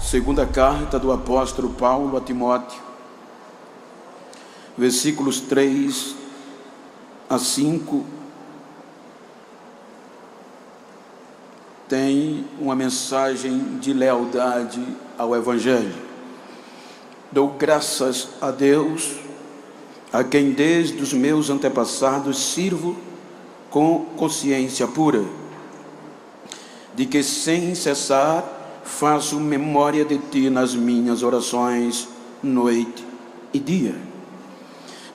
Segunda carta do apóstolo Paulo a Timóteo, versículos 3 a 5, tem uma mensagem de lealdade ao Evangelho. Dou graças a Deus, a quem desde os meus antepassados sirvo com consciência pura, de que sem cessar faço memória de ti nas minhas orações, noite e dia,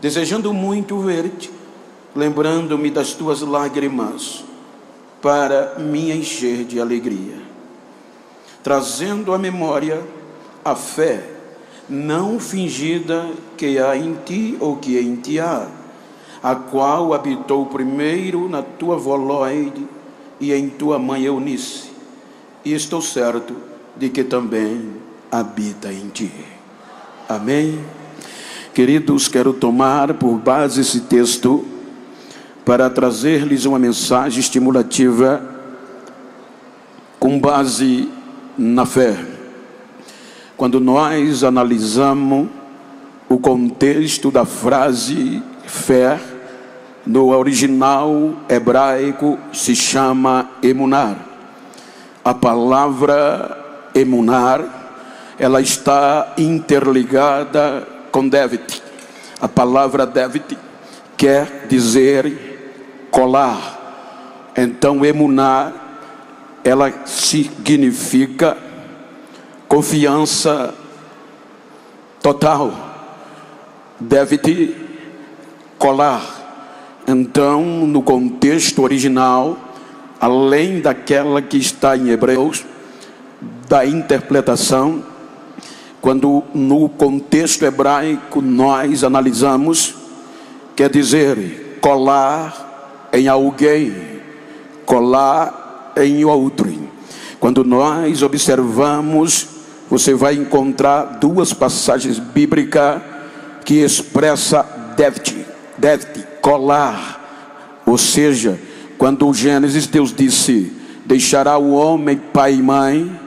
desejando muito ver-te, lembrando-me das tuas lágrimas, para me encher de alegria, trazendo à memória a fé não fingida que há em ti ou que em ti há, a qual habitou primeiro na tua avó Loide e em tua mãe Eunice, e estou certo de que também habita em ti. Amém? Queridos, quero tomar por base esse texto para trazer-lhes uma mensagem estimulativa com base na fé. Quando nós analisamos o contexto da frase fé, no original hebraico se chama emunar. A palavra emunar, ela está interligada com David. A palavra David quer dizer colar. Então emunar, ela significa confiança total. David colar. Então, no contexto original, além daquela que está em Hebreus, da interpretação, quando no contexto hebraico nós analisamos, quer dizer colar em alguém, colar em outro. Quando nós observamos, você vai encontrar duas passagens bíblicas que expressa David, colar, ou seja, quando o Gênesis, Deus disse: deixará o homem pai e mãe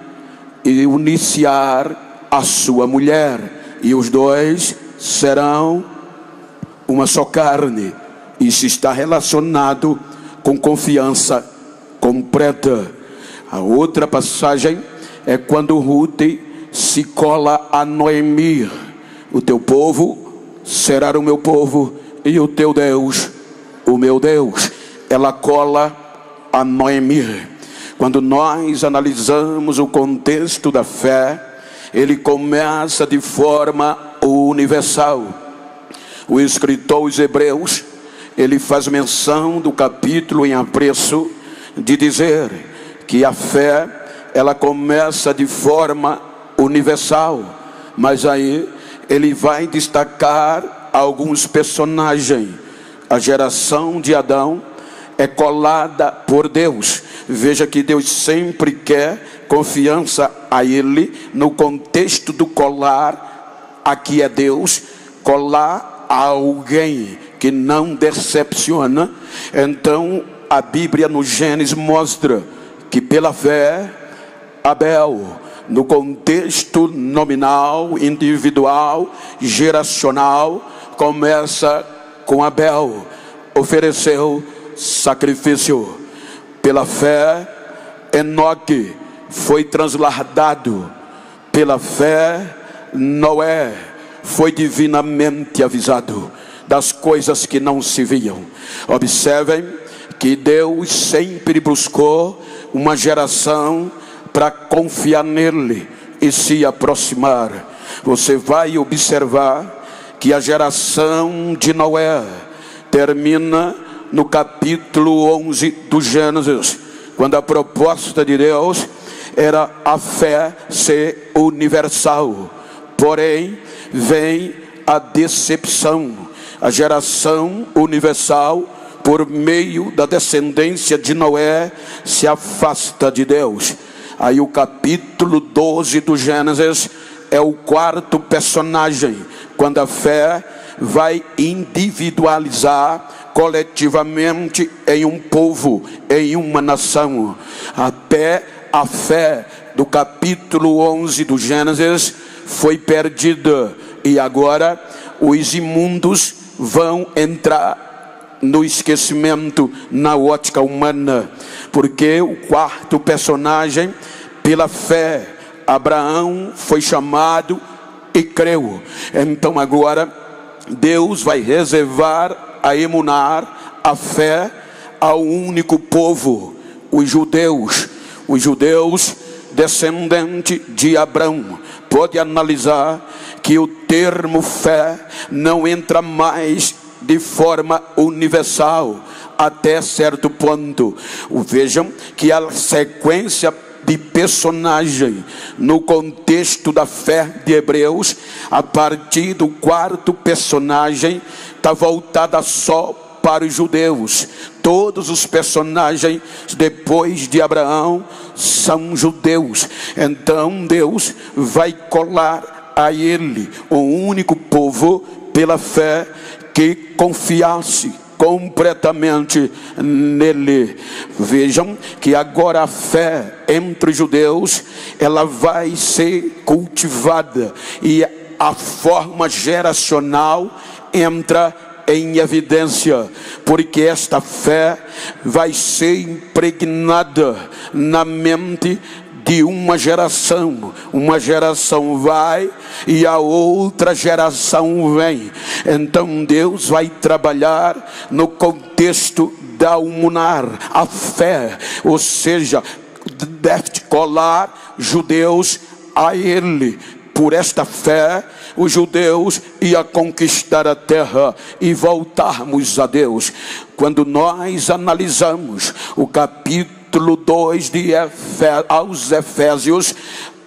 e unir-se-á a sua mulher, e os dois serão uma só carne. Isso está relacionado com confiança completa. A outra passagem é quando Ruth se cola a Noemi: o teu povo será o meu povo e o teu Deus o meu Deus. Ela cola a Noemi. Quando nós analisamos o contexto da fé, ele começa de forma universal. O escritor aos Hebreus, ele faz menção do capítulo em apreço, de dizer que a fé, ela começa de forma universal, mas aí ele vai destacar alguns personagens. A geração de Adão é colada por Deus. Veja que Deus sempre quer confiança a ele. No contexto do colar, aqui é Deus, colar a alguém que não decepciona. Então a Bíblia no Gênesis mostra que pela fé Abel, no contexto nominal, individual, geracional, começa com Abel, ofereceu sacrifício. Pela fé Enoque foi transladado. Pela fé Noé foi divinamente avisado das coisas que não se viam. Observem que Deus sempre buscou uma geração para confiar nele e se aproximar. Você vai observar que a geração de Noé termina no capítulo 11 do Gênesis, quando a proposta de Deus era a fé ser universal. Porém, vem a decepção. A geração universal, por meio da descendência de Noé, se afasta de Deus. Aí o capítulo 12 do Gênesis é o quarto personagem, quando a fé vai individualizar coletivamente em um povo, em uma nação. Até a fé do capítulo 11 do Gênesis foi perdida, e agora os imundos vão entrar no esquecimento na ótica humana, porque o quarto personagem, pela fé, Abraão foi chamado e creu. Então agora Deus vai reservar a emunar, a fé, ao único povo, os judeus descendente de Abraão. Pode analisar que o termo fé não entra mais de forma universal até certo ponto. Vejam que a sequência de personagem no contexto da fé de Hebreus, a partir do quarto personagem, está voltada só para os judeus. Todos os personagens depois de Abraão são judeus. Então Deus vai colar a ele o único povo pela fé que confiasse completamente nele. Vejam que agora a fé entre os judeus, ela vai ser cultivada, e a forma geracional entra em evidência, porque esta fé vai ser impregnada na mente de uma geração vai e a outra geração vem. Então Deus vai trabalhar no contexto da umunar, a fé, ou seja, deve colar judeus a ele. Por esta fé, os judeus iam conquistar a terra e voltarmos a Deus. Quando nós analisamos o capítulo 2 aos Efésios,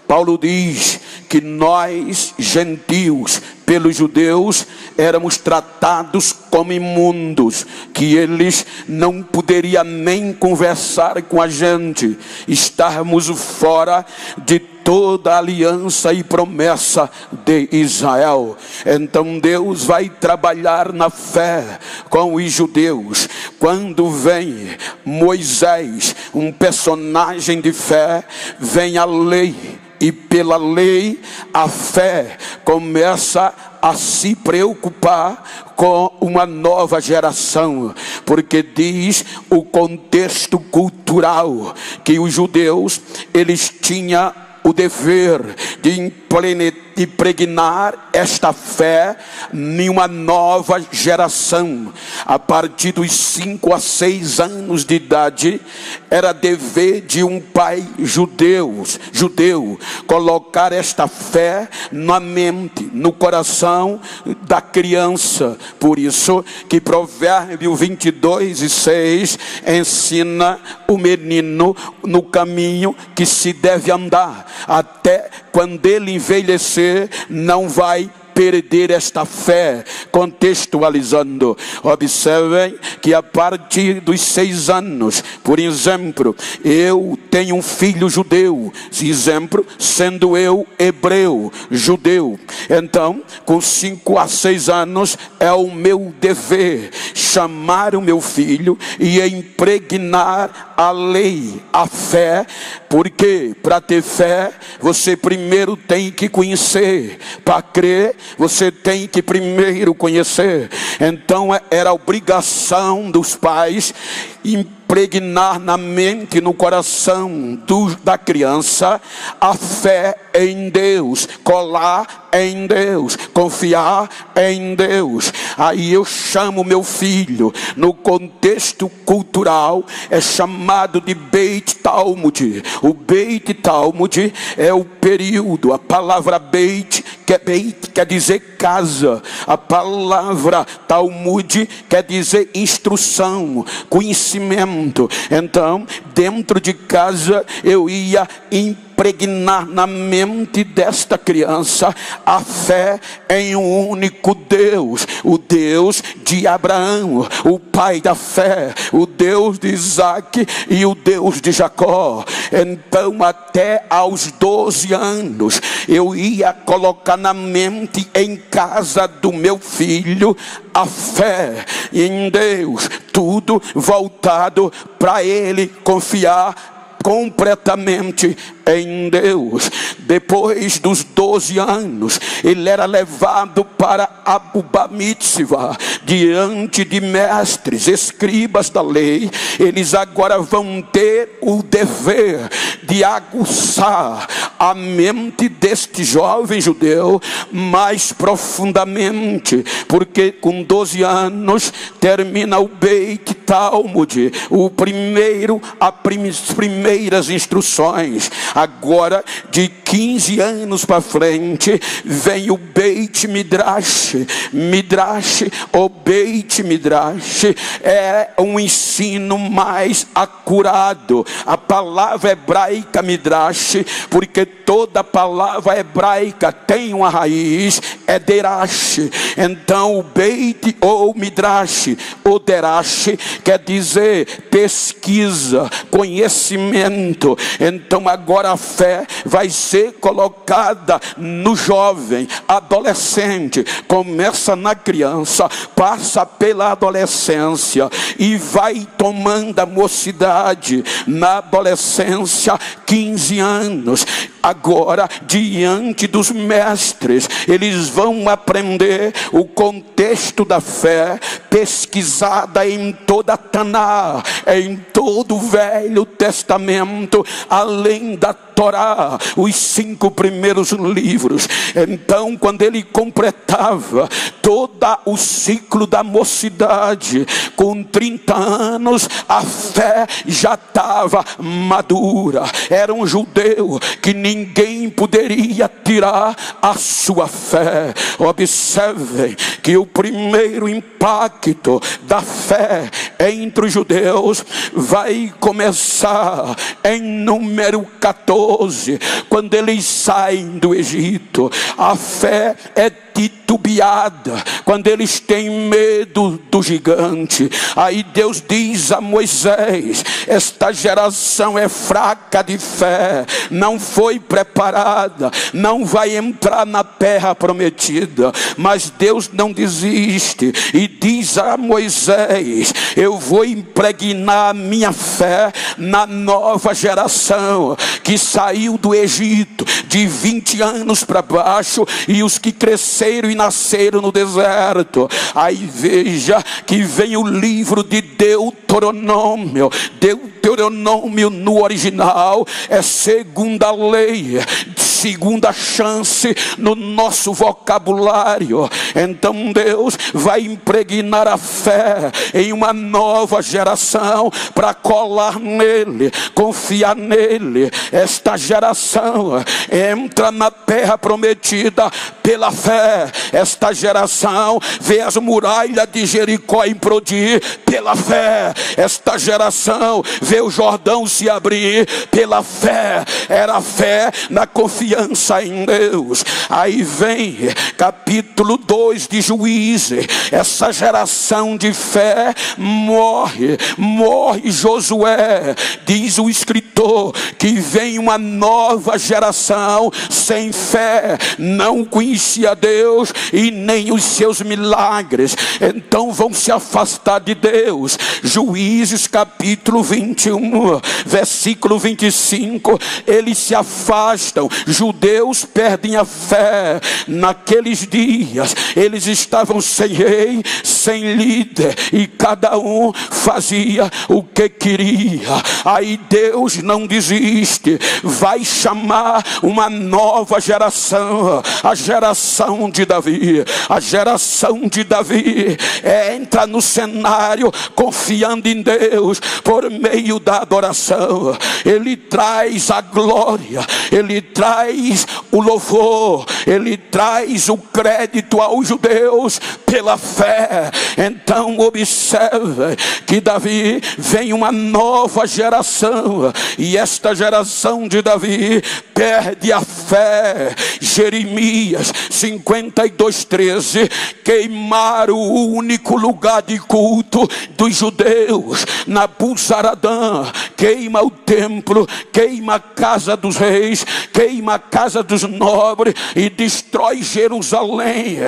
Paulo diz que nós, gentios, pelos judeus, éramos tratados como imundos, que eles não poderiam nem conversar com a gente, estarmos fora de toda a aliança e promessa de Israel. Então Deus vai trabalhar na fé com os judeus. Quando vem Moisés, um personagem de fé, vem a lei, e pela lei a fé começa a se preocupar com uma nova geração, porque diz o contexto cultural que os judeus, eles tinham o dever de impregnar esta fé em uma nova geração. A partir dos 5 a 6 anos de idade, era dever de um pai judeu colocar esta fé na mente, no coração da criança. Por isso que Provérbio 22:6 ensina o menino no caminho que se deve andar, até quando ele envelhecer, não vai perder esta fé. Contextualizando, observem que a partir dos 6 anos, por exemplo, eu tenho um filho judeu, exemplo, sendo eu hebreu, judeu. Então, com 5 a 6 anos, é o meu dever chamar o meu filho e impregnar a lei, a fé, porque para ter fé, você primeiro tem que conhecer. Para crer, você tem que primeiro conhecer. Então era obrigação dos pais impregnar na mente, no coração da criança, a fé em Deus, colar em Deus, confiar em Deus. Aí eu chamo meu filho, no contexto cultural, é chamado de Beit Talmud. O Beit Talmud é o período, a palavra Beit quer dizer casa, a palavra Talmud quer dizer instrução, conhecimento. Então, dentro de casa, eu ia impregnar na mente desta criança a fé em um único Deus, o Deus de Abraão, o pai da fé, o Deus de Isaac e o Deus de Jacó. Então, até aos 12 anos, eu ia colocar na mente, em casa do meu filho, a fé em Deus, tudo voltado para ele confiar completamente em Deus. Depois dos 12 anos, ele era levado para Abu Mitzvah, diante de mestres, escribas da lei. Eles agora vão ter o dever de aguçar a mente deste jovem judeu mais profundamente, porque com 12 anos termina o Beit Talmud, as primeiras instruções. Agora, de 15 anos para frente, vem o Beit Midrash. Midrash ou Beit Midrash é um ensino mais acurado. A palavra hebraica Midrash, porque toda palavra hebraica tem uma raiz, é Derash. Então o Beit ou Midrash ou Derash quer dizer pesquisa, conhecimento. Então agora a fé vai ser colocada no jovem, adolescente. Começa na criança, passa pela adolescência e vai tomando a mocidade. Na adolescência, 15 anos. Agora, diante dos mestres, eles vão aprender o contexto da fé, pesquisada em toda a Taná, em todo o Velho Testamento, além da Torá, os 5 primeiros livros. Então, quando ele completava todo o ciclo da mocidade, com 30 anos, a fé já estava madura. Era um judeu que ninguém poderia tirar a sua fé. Observem que o primeiro impacto da fé entre os judeus vai começar em Número 14, quando eles saem do Egito. A fé é titubeada quando eles têm medo do gigante. Aí Deus diz a Moisés: esta geração é fraca de fé, não foi preparada, não vai entrar na terra prometida. Mas Deus não desiste e diz a Moisés: eu vou impregnar a minha fé na nova geração que saiu do Egito de 20 anos para baixo, e os que cresceram e nasceram no deserto. Aí veja que vem o livro de Deuteronômio. Deuteronômio no original é segunda lei, segunda chance no nosso vocabulário. Então Deus vai impregnar a fé em uma nova geração para colar nele, confiar nele. Esta geração entra na terra prometida pela fé. Esta geração vê as muralhas de Jericó implodir pela fé. Esta geração vê o Jordão se abrir pela fé. Era fé na confiança em Deus. Aí vem capítulo 2 de Juízes. Essa geração de fé morre Josué. Diz o escritor que vem uma nova geração sem fé, não conhecia Deus e nem os seus milagres, então vão se afastar de Deus. Juízes capítulo 21, versículo 25, eles se afastam, judeus perdem a fé. Naqueles dias eles estavam sem rei, sem líder, e cada um fazia o que queria. Aí Deus não desiste, vai chamar uma nova geração, a geração de Davi. A geração de Davi entra no cenário confiando em Deus por meio da adoração. Ele traz a glória, ele traz o louvor, ele traz o crédito aos judeus pela fé. Então observe que Davi vem uma nova geração, e esta geração de Davi perde a fé. Jeremias 52:13, queimaram o único lugar de culto dos judeus. Nabuzaradã queima o templo, queima a casa dos reis, queima a casa dos nobres e destrói Jerusalém.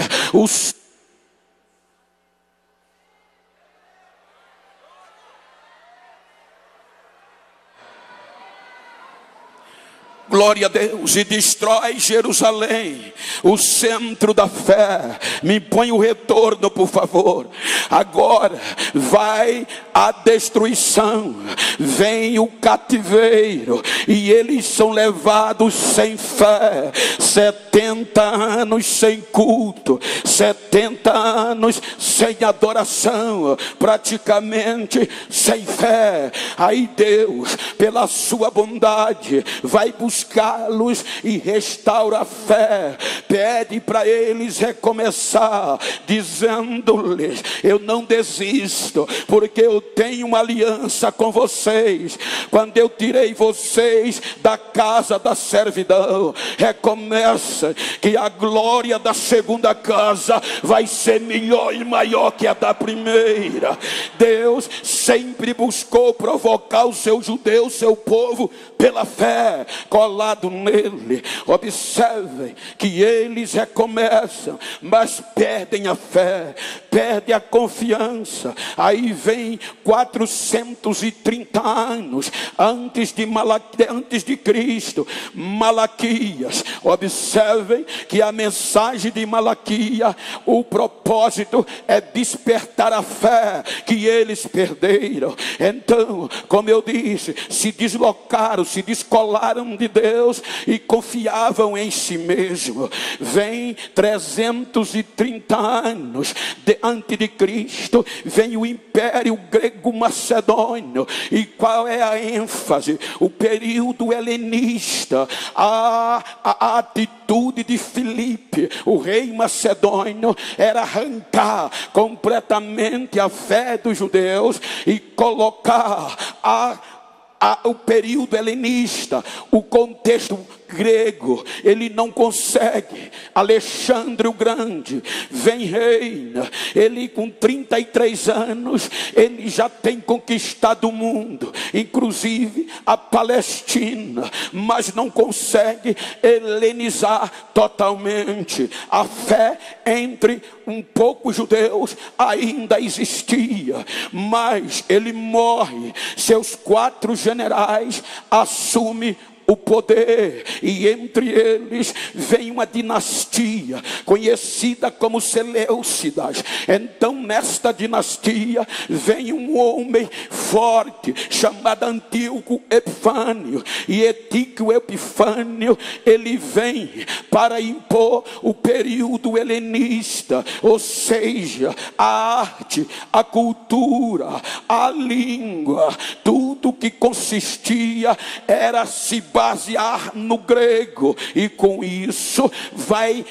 glória a Deus, e destrói Jerusalém, o centro da fé. Me põe o retorno, por favor. Agora vai a destruição, vem o cativeiro, e eles são levados sem fé. 70 anos sem culto, 70 anos sem adoração, praticamente sem fé. Aí Deus, pela sua bondade, vai buscá-los e restaura a fé. Pede para eles recomeçar, dizendo-lhes: eu não desisto, porque eu tenho uma aliança com vocês. Quando eu tirei vocês da casa da servidão, recomeça, que a glória da segunda casa vai ser melhor e maior que a da primeira. Deus sempre buscou provocar o seu judeu, seu povo, pela fé, colado nele. Observem que eles recomeçam, mas perdem a fé, perdem a confiança. Aí vem 430 anos antes de Cristo, Malaquias. Observem que a mensagem de Malaquias, o propósito é despertar a fé que eles perderam. Então, como eu disse, se deslocaram, se descolaram de Deus e confiavam em si mesmo. Vem 330 anos antes de Cristo, vem o Império Grego Macedônio. E qual é a ênfase? O período helenista, a atitude de Filipe, o rei macedônio, era arrancar completamente a fé dos judeus e colocar o período helenista, o contexto grego. Ele não consegue. Alexandre o Grande vem, reina. Ele com 33 anos, ele já tem conquistado o mundo, inclusive a Palestina, mas não consegue helenizar totalmente. A fé entre um pouco judeus ainda existia, mas ele morre. Seus 4 generais assumem o poder, e entre eles vem uma dinastia conhecida como Seleucidas. Então nesta dinastia vem um homem forte chamado Antíoco Epifânio, e Antíoco Epifânio, ele vem para impor o período helenista, ou seja, a arte, a cultura, a língua, tudo que consistia era se basear no grego, e com isso vai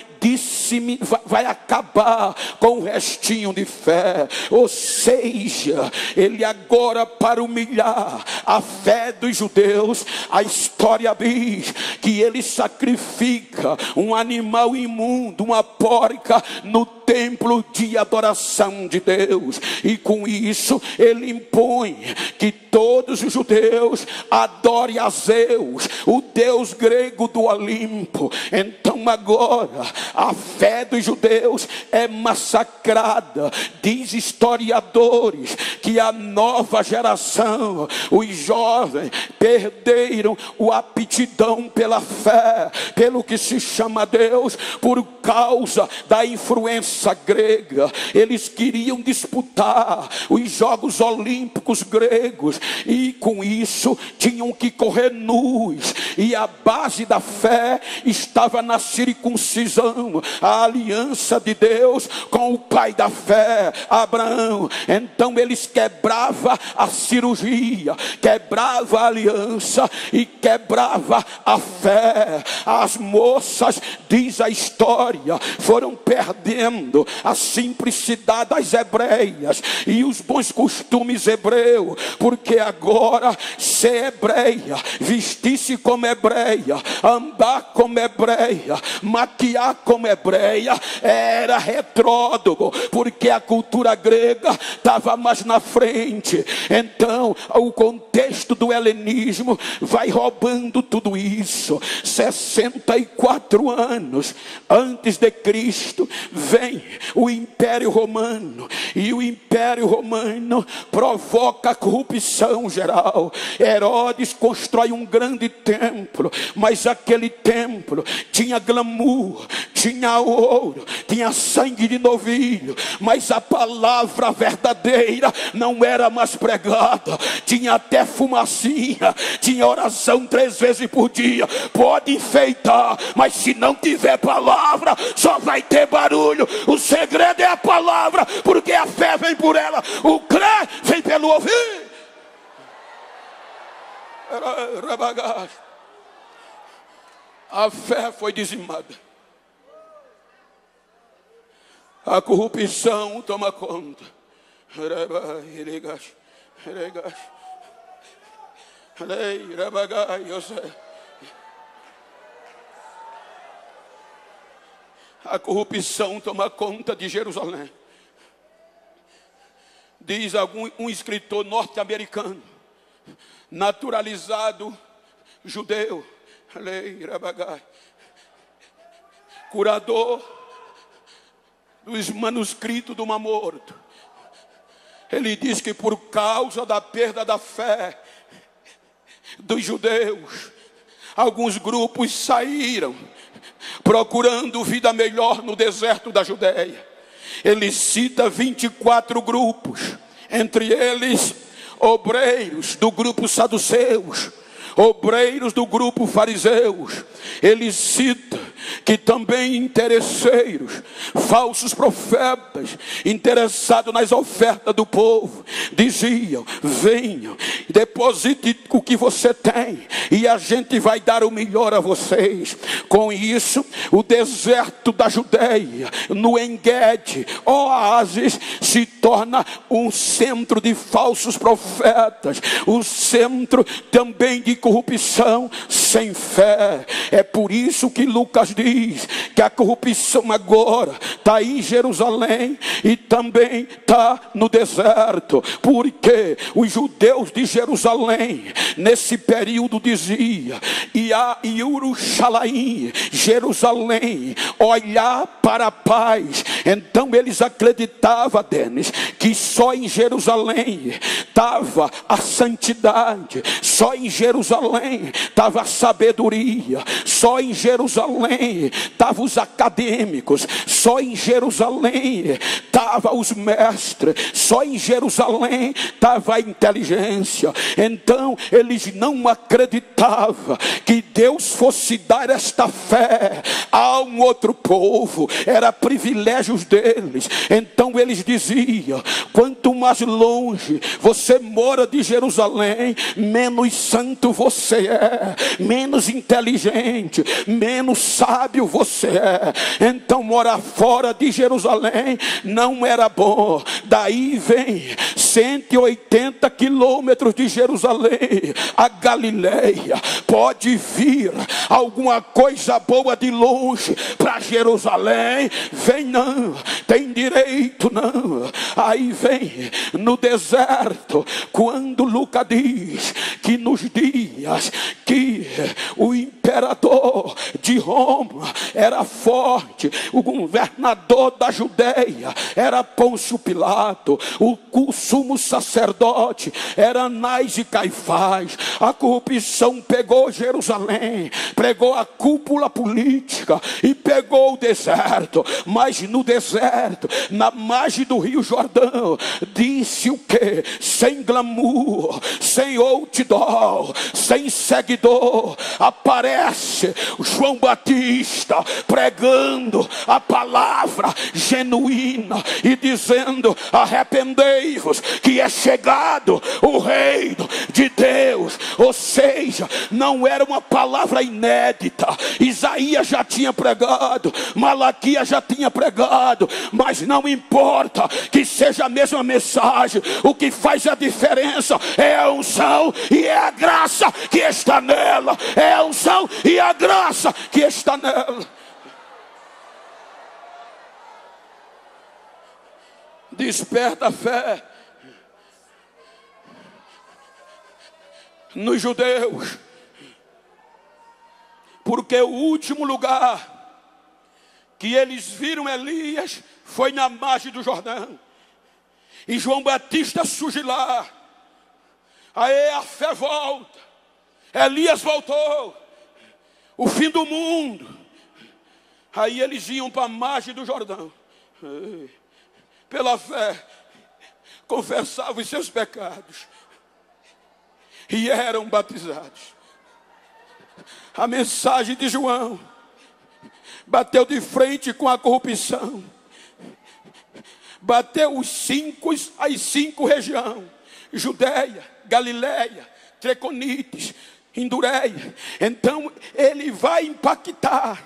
acabar com o restinho de fé. Ou seja, ele agora, para humilhar a fé dos judeus, a história diz que ele sacrifica um animal imundo, uma porca, no templo de adoração de Deus, e com isso ele impõe que todos os judeus adorem a Zeus, o deus grego do Olimpo. Então agora a fé dos judeus é massacrada. Diz historiadores que a nova geração, os jovens, perderam a aptidão pela fé, pelo que se chama Deus, por causa da influência grega. Eles queriam disputar os Jogos Olímpicos gregos, e com isso tinham que correr nus, e a base da fé estava na circuncisão, a aliança de Deus com o pai da fé, Abraão. Então eles quebravam a cirurgia, quebravam a aliança e quebrava a fé. As moças, diz a história, foram perdendo a simplicidade das hebreias e os bons costumes hebreus, porque agora ser hebreia, vestir-se como hebreia, andar como hebreia, maquiar como hebreia era retrógrado, porque a cultura grega estava mais na frente. Então o contexto do helenismo vai roubando tudo isso. 64 anos antes de Cristo vem o Império Romano, e o Império Romano provoca a corrupção geral. Herodes constrói um grande templo, mas aquele templo tinha glamour, tinha ouro, tinha sangue de novilho, mas a palavra verdadeira não era mais pregada. Tinha até fumacinha, tinha oração 3 vezes por dia. Pode enfeitar, mas se não tiver palavra, só vai ter barulho. O segredo é a palavra, porque a fé vem por ela, o crer vem pelo ouvir. A fé foi dizimada, a corrupção toma conta. A corrupção toma conta de Jerusalém. Diz um escritor norte-americano, naturalizado judeu, curador dos manuscritos do Mar Morto. Ele diz que por causa da perda da fé dos judeus, alguns grupos saíram procurando vida melhor no deserto da Judéia. Ele cita 24 grupos, entre eles obreiros do grupo saduceus, obreiros do grupo fariseus. Ele cita que também interesseiros, falsos profetas, interessados nas ofertas do povo, diziam: venham, deposite o que você tem e a gente vai dar o melhor a vocês. Com isso, o deserto da Judéia, no En-Gedi, oásis, se torna um centro de falsos profetas, um centro também de corrupção sem fé. É por isso que Lucas diz que a corrupção agora está em Jerusalém e também está no deserto, porque os judeus de Jerusalém nesse período diziam: e a Yerushalayim, Jerusalém, olhar para a paz. Então eles acreditavam, Denis, que só em Jerusalém estava a santidade, só em Jerusalém estava a sabedoria, só em Jerusalém estavam os acadêmicos, só em Jerusalém estavam os mestres, só em Jerusalém estava a inteligência. Então eles não acreditavam que Deus fosse dar esta fé a um outro povo, era privilégios deles. Então eles diziam: quanto mais longe você mora de Jerusalém, menos santo você é, menos inteligente, menos sábio você é. Então morar fora de Jerusalém não era bom. Daí vem 180 quilômetros de Jerusalém a Galileia. Pode vir alguma coisa boa de longe para Jerusalém? Vem não, tem direito não. Aí vem no deserto, quando Lucas diz que nos dias que o imperador de Roma era forte, o governador da Judéia era Pôncio Pilato, o sumo sacerdote era Anás e Caifás. A corrupção pegou Jerusalém, pegou a cúpula política e pegou o deserto. Mas no deserto, na margem do Rio Jordão, disse o que? Sem glamour, sem outdoor, sem seguidor, aparece João Batista pregando a palavra genuína e dizendo: arrependei-vos que é chegado o reino de Deus. Ou seja, não era uma palavra inédita. Isaías já tinha pregado, Malaquias já tinha pregado, mas não importa que seja a mesma mensagem, o que faz a diferença é a unção e é a graça que está nela. É a unção e a graça que está nela. desperta a fé nos judeus, porque o último lugar que eles viram Elias foi na margem do Jordão, e João Batista surge lá. Aí a fé volta, Elias voltou, o fim do mundo. Aí eles iam para a margem do Jordão, pela fé confessavam os seus pecados e eram batizados. A mensagem de João bateu de frente com a corrupção, bateu as cinco regiões: Judeia, Galileia, Treconites, Indureia. Então ele vai impactar.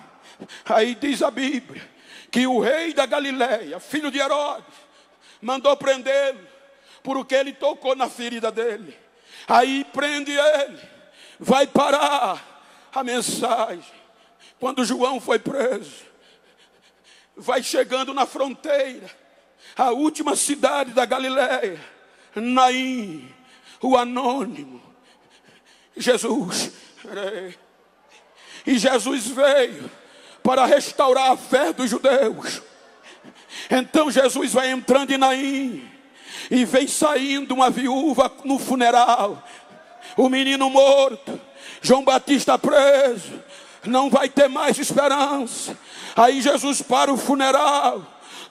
Aí diz a Bíblia que o rei da Galileia, filho de Herodes, mandou prendê-lo, porque ele tocou na ferida dele. Aí prende ele, vai parar a mensagem. Quando João foi preso, vai chegando na fronteira, a última cidade da Galileia, Naim, o anônimo, Jesus. E Jesus veio para restaurar a fé dos judeus. Então Jesus vai entrando em Naim, e vem saindo uma viúva no funeral, o menino morto, João Batista preso, não vai ter mais esperança. Aí Jesus para o funeral,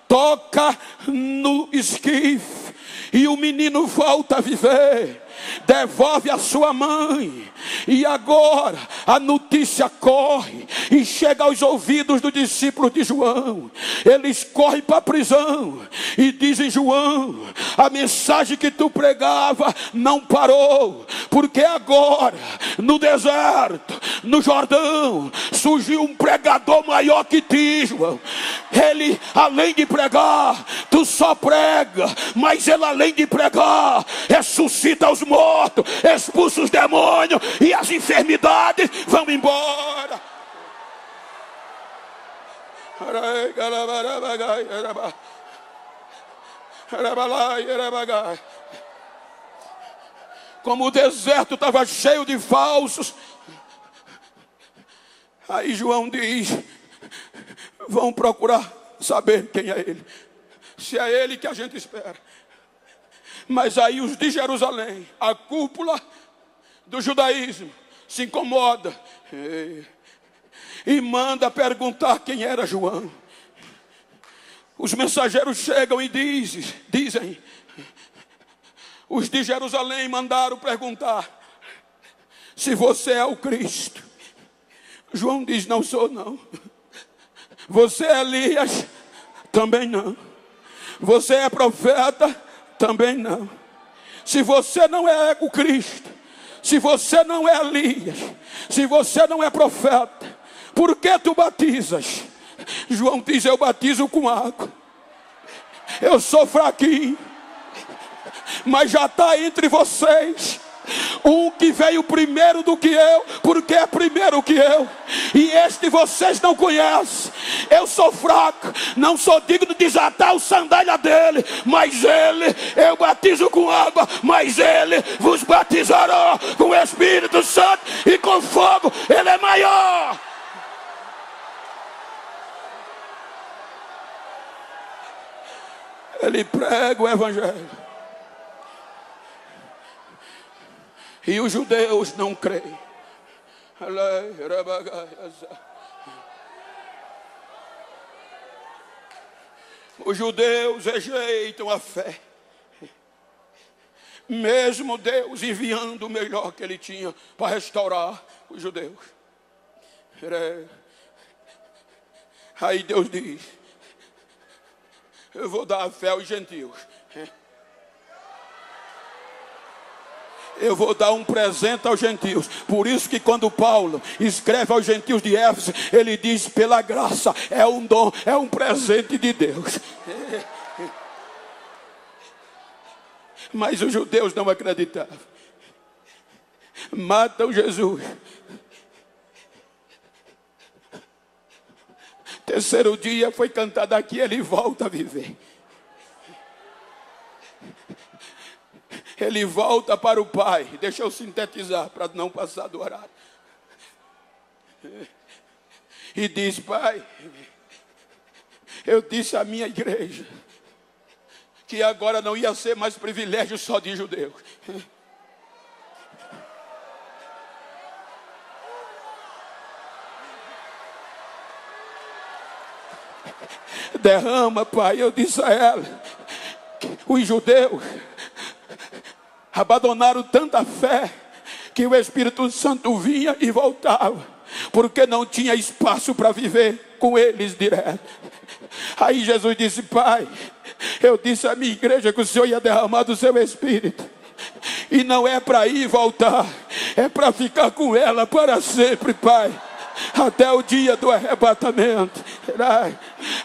toca no esquife, e o menino volta a viver, devolve a sua mãe. E agora a notícia corre e chega aos ouvidos dos discípulos de João. Eles correm para a prisão e dizem: João, a mensagem que tu pregava não parou, porque agora no deserto, no Jordão, surgiu um pregador maior que ti, João. Ele, além de pregar, tu só prega, mas ele, além de pregar, ressuscita os mortos, expulsa os demônios, e as enfermidades vão embora. Como o deserto estava cheio de falsos, aí João diz: vão procurar saber quem é ele, se é ele que a gente espera. Mas aí os de Jerusalém, a cúpula do judaísmo, se incomoda e manda perguntar quem era João. Os mensageiros chegam e dizem, os de Jerusalém mandaram perguntar se você é o Cristo. João diz: não sou não. Você é Elias? Também não. Você é profeta? Também não. Se você não é o Cristo, se você não é Elias, se você não é profeta, por que tu batizas? João diz: eu batizo com água. Eu sou fraquinho, mas já está entre vocês um que veio primeiro do que eu, porque é primeiro que eu, e este vocês não conhecem. Eu sou fraco, não sou digno de desatar o sandália dele, mas ele, eu batizo com água, mas ele vos batizará com o Espírito Santo e com fogo. Ele é maior. Ele prega o evangelho, e os judeus não creem. Os judeus rejeitam a fé, mesmo Deus enviando o melhor que ele tinha para restaurar os judeus. Aí Deus diz: eu vou dar a fé aos gentios. Eu vou dar um presente aos gentios. Por isso que quando Paulo escreve aos gentios de Éfeso, ele diz: pela graça, é um dom, é um presente de Deus. Mas os judeus não acreditavam. Matam Jesus. Terceiro dia foi cantado aqui, ele volta a viver. ele volta para o Pai. Deixa eu sintetizar para não passar do horário. E diz: Pai, eu disse à minha igreja que agora não ia ser mais privilégio só de judeus. Derrama, Pai, eu disse a ela, os judeus abandonaram tanta fé que o Espírito Santo vinha e voltava, porque não tinha espaço para viver com eles direto. Aí Jesus disse: Pai, eu disse à minha igreja que o Senhor ia derramar do seu Espírito, e não é para ir e voltar, é para ficar com ela para sempre, Pai, até o dia do arrebatamento.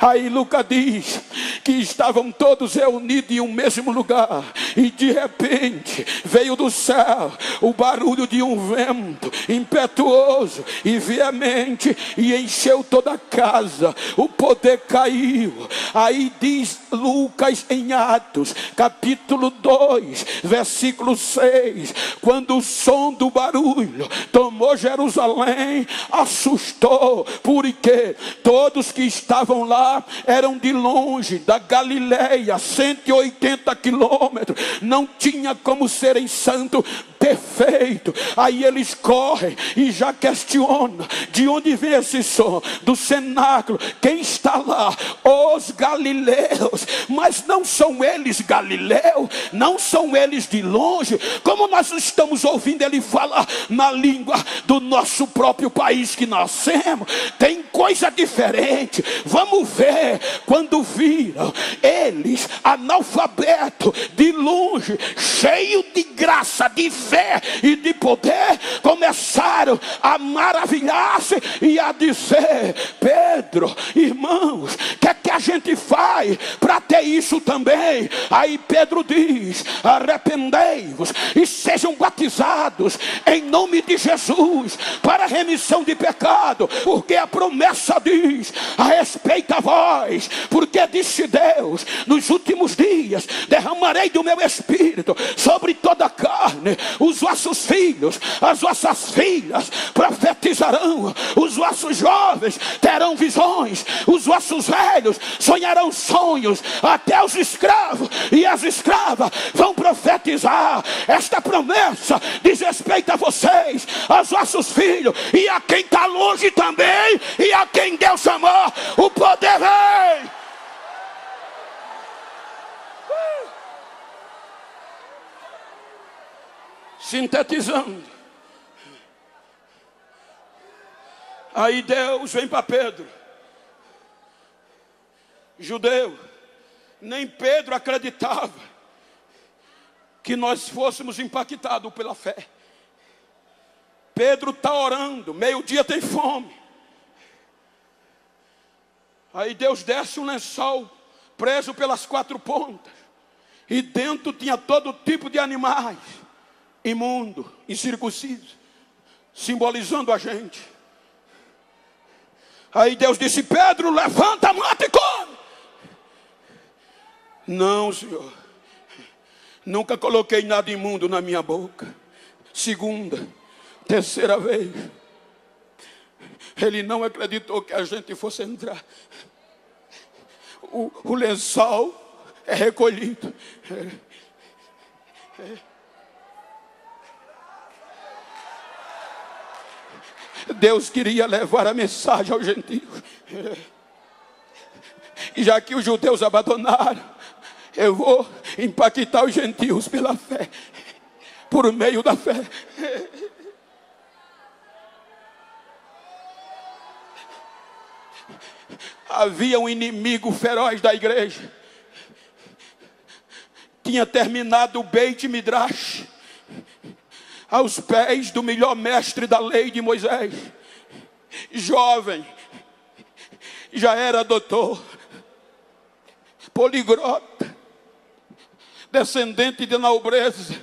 Aí Lucas diz que estavam todos reunidos em um mesmo lugar, e de repente veio do céu o barulho de um vento impetuoso e veemente, e encheu toda a casa, o poder caiu. Aí diz Lucas em Atos capítulo 2 versículo 6, quando o som do barulho tomou Jerusalém, assustou, porque todos que estavam lá eram de longe, da Galileia, 180 quilômetros, não tinha como serem santos perfeito. Aí eles correm e já questionam: de onde vem esse som? Do cenáculo. Quem está lá? Os galileus. Mas não são eles galileus, não são eles de longe, como nós estamos ouvindo ele falar na língua do nosso próprio país que nascemos. Tem coisa diferente. Vamos ver. Quando viram eles, analfabeto, de longe, cheio de graça, de fé e de poder, começaram a maravilhar-se e a dizer: Pedro, irmãos, o que é que a gente faz para ter isso também? Aí Pedro diz: arrependei-vos e sejam batizados em nome de Jesus para a remissão de pecado, porque a promessa diz a respeito a vós, porque disse Deus: nos últimos dias derramarei do meu Espírito sobre toda a carne. Os vossos filhos, as vossas filhas profetizarão, os vossos jovens terão visões, os vossos velhos sonharão sonhos, até os escravos e as escravas vão profetizar. Esta promessa diz respeito a vocês, aos vossos filhos e a quem está longe também, e a quem Deus chamou. O poder vem. Sintetizando, aí Deus vem para Pedro, judeu. Nem Pedro acreditava que nós fôssemos impactados pela fé. Pedro está orando, meio-dia tem fome. Aí Deus desce um lençol preso pelas quatro pontas, e dentro tinha todo tipo de animais imundo, incircunciso, simbolizando a gente. Aí Deus disse: Pedro, levanta, mata e come. Não, Senhor, nunca coloquei nada imundo na minha boca. Segunda, terceira vez, ele não acreditou que a gente fosse entrar. O lençol é recolhido. Deus queria levar a mensagem aos gentios. E já que os judeus abandonaram, eu vou impactar os gentios pela fé, por meio da fé. Havia um inimigo feroz da igreja. Tinha terminado o Beit Midrash aos pés do melhor mestre da lei de Moisés. Jovem, já era doutor, poliglota, descendente de nobreza,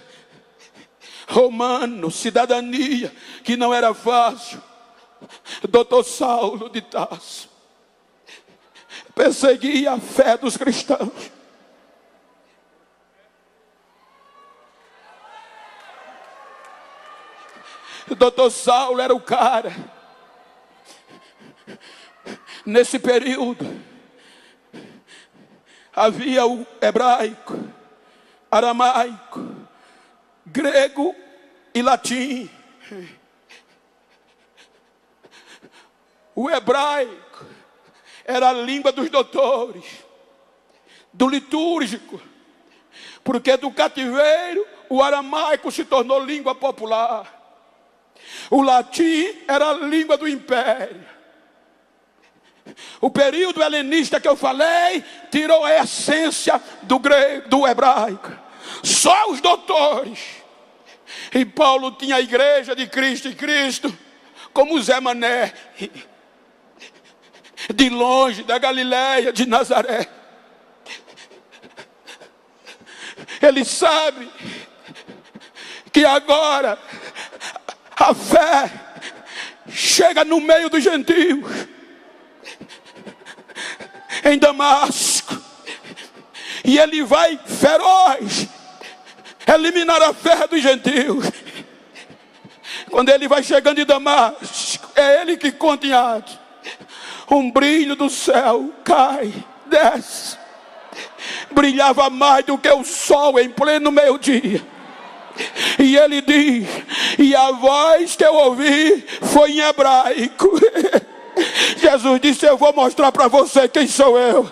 romano, cidadania que não era fácil. Doutor Saulo de Tarso perseguia a fé dos cristãos. O doutor Saulo era o cara. Nesse período, havia o hebraico, aramaico, grego e latim. O hebraico era a língua dos doutores, do litúrgico, porque do cativeiro o aramaico se tornou língua popular. O latim era a língua do império. O período helenista que eu falei tirou a essência do grego, do hebraico. Só os doutores. E Paulo tinha a igreja de Cristo e Cristo, como Zé Mané, de longe, da Galileia, de Nazaré. Ele sabe que agora a fé chega no meio dos gentios. Em Damasco, e ele vai feroz eliminar a fé dos gentios. Quando ele vai chegando em Damasco, é ele que conta em Atos, um brilho do céu cai, desce, brilhava mais do que o sol em pleno meio-dia. E ele diz, e a voz que eu ouvi foi em hebraico. Jesus disse, eu vou mostrar para você quem sou eu.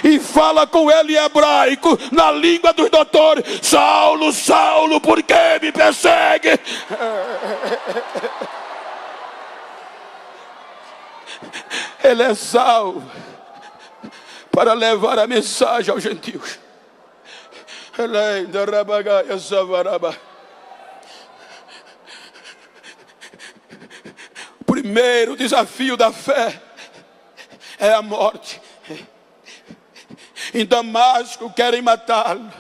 E fala com ele em hebraico, na língua dos doutores: Saulo, Saulo, por que me persegue? Ele é salvo para levar a mensagem aos gentios. O primeiro desafio da fé é a morte. Em Damasco querem matá-lo,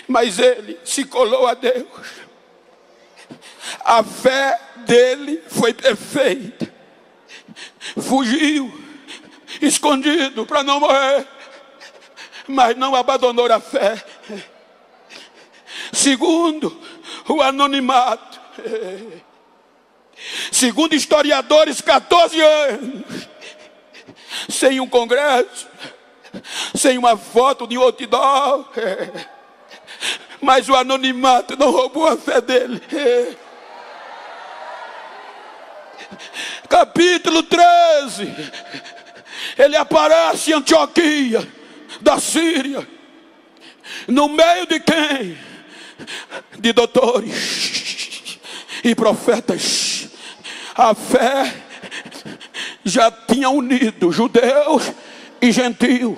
mas ele se colou a Deus. A fé dele foi perfeita. Fugiu, escondido para não morrer, mas não abandonou a fé. Segundo, o anonimato. Segundo historiadores, 14 anos sem um congresso, sem uma foto de outdoor. Mas o anonimato não roubou a fé dele. Capítulo 13, ele aparece em Antioquia da Síria, no meio de quem? De doutores e profetas. A fé já tinha unido judeus e gentios,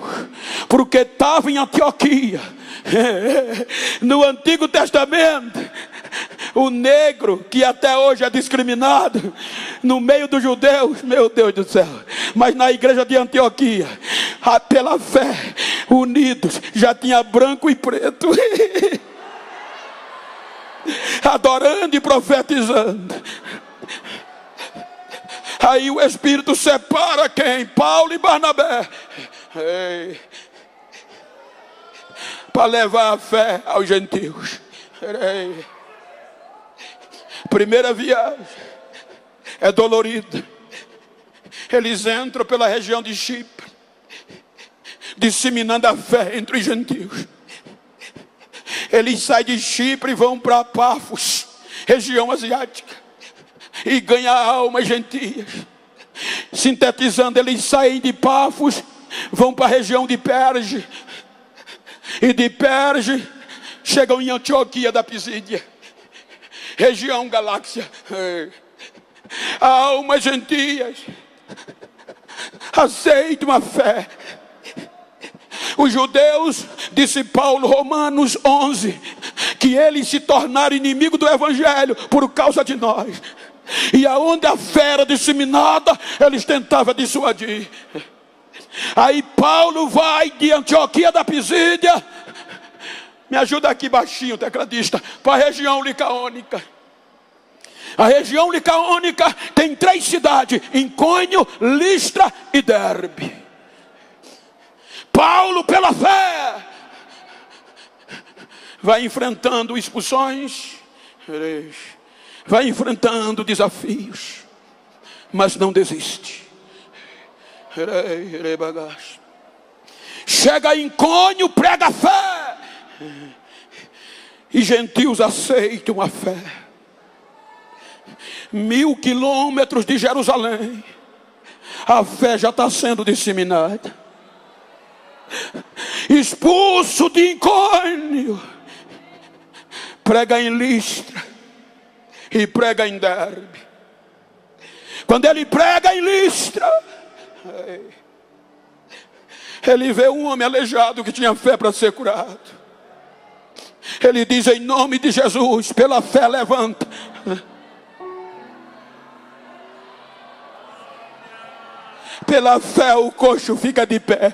porque estava em Antioquia. No Antigo Testamento, o negro, que até hoje é discriminado no meio dos judeus, meu Deus do céu, mas na igreja de Antioquia, pela fé, unidos, já tinha branco e preto, adorando e profetizando. Aí o Espírito separa quem? Paulo e Barnabé, para levar a fé aos gentios. Primeira viagem é dolorida. Eles entram pela região de Chipre, disseminando a fé entre os gentios. Eles saem de Chipre e vão para Pafos, região asiática, e ganham almas gentias. Sintetizando, eles saem de Pafos, vão para a região de Perge, e de Perge chegam em Antioquia da Pisídia, região galáxia. Almas gentias aceitam a fé. Os judeus, disse Paulo, Romanos 11, que eles se tornaram inimigos do evangelho por causa de nós. E aonde a fé era disseminada, eles tentavam dissuadir. Aí Paulo vai de Antioquia da Pisídia, me ajuda aqui baixinho, tecladista, para a região licaônica. A região licaônica tem 3 cidades: Incônio, Listra e Derbe. Paulo, pela fé, vai enfrentando expulsões, Vai enfrentando desafios, mas não desiste. Chega em Icônio, prega a fé, e gentios aceitam a fé. 1000 quilômetros de Jerusalém, a fé já está sendo disseminada. Expulso de Icônio, prega em Listra e prega em Derbe. Quando ele prega em Listra, ele vê um homem aleijado que tinha fé para ser curado. Ele diz: em nome de Jesus, pela fé levanta. Pela fé o coxo fica de pé.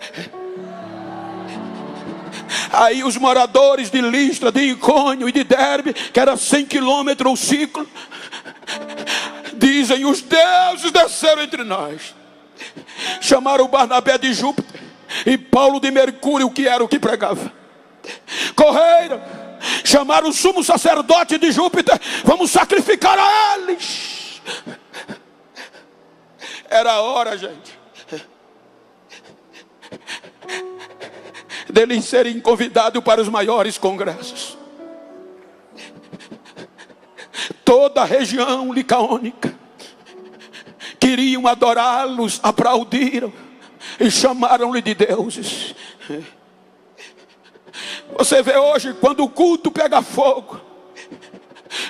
Aí os moradores de Listra, de Icônio e de Derbe, que era 100 quilômetros o ciclo, dizem: os deuses desceram entre nós. Chamaram Barnabé de Júpiter e Paulo de Mercúrio, que era o que pregava. Correram, chamaram o sumo sacerdote de Júpiter: vamos sacrificar a eles. Era a hora, gente, deles serem convidados para os maiores congressos. Toda a região licaônica queriam adorá-los, aplaudiram e chamaram-lhe de deuses. Você vê hoje, quando o culto pega fogo,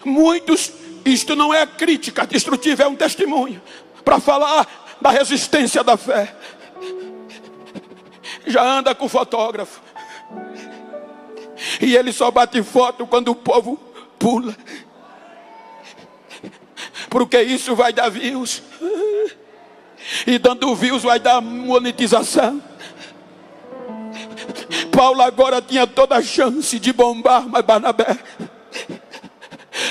muitos, isto não é crítica destrutiva, é um testemunho para falar da resistência da fé. Já anda com fotógrafo e ele só bate foto quando o povo pula, porque isso vai dar views, e dando views vai dar monetização. Paulo agora tinha toda a chance de bombar, mas Barnabé,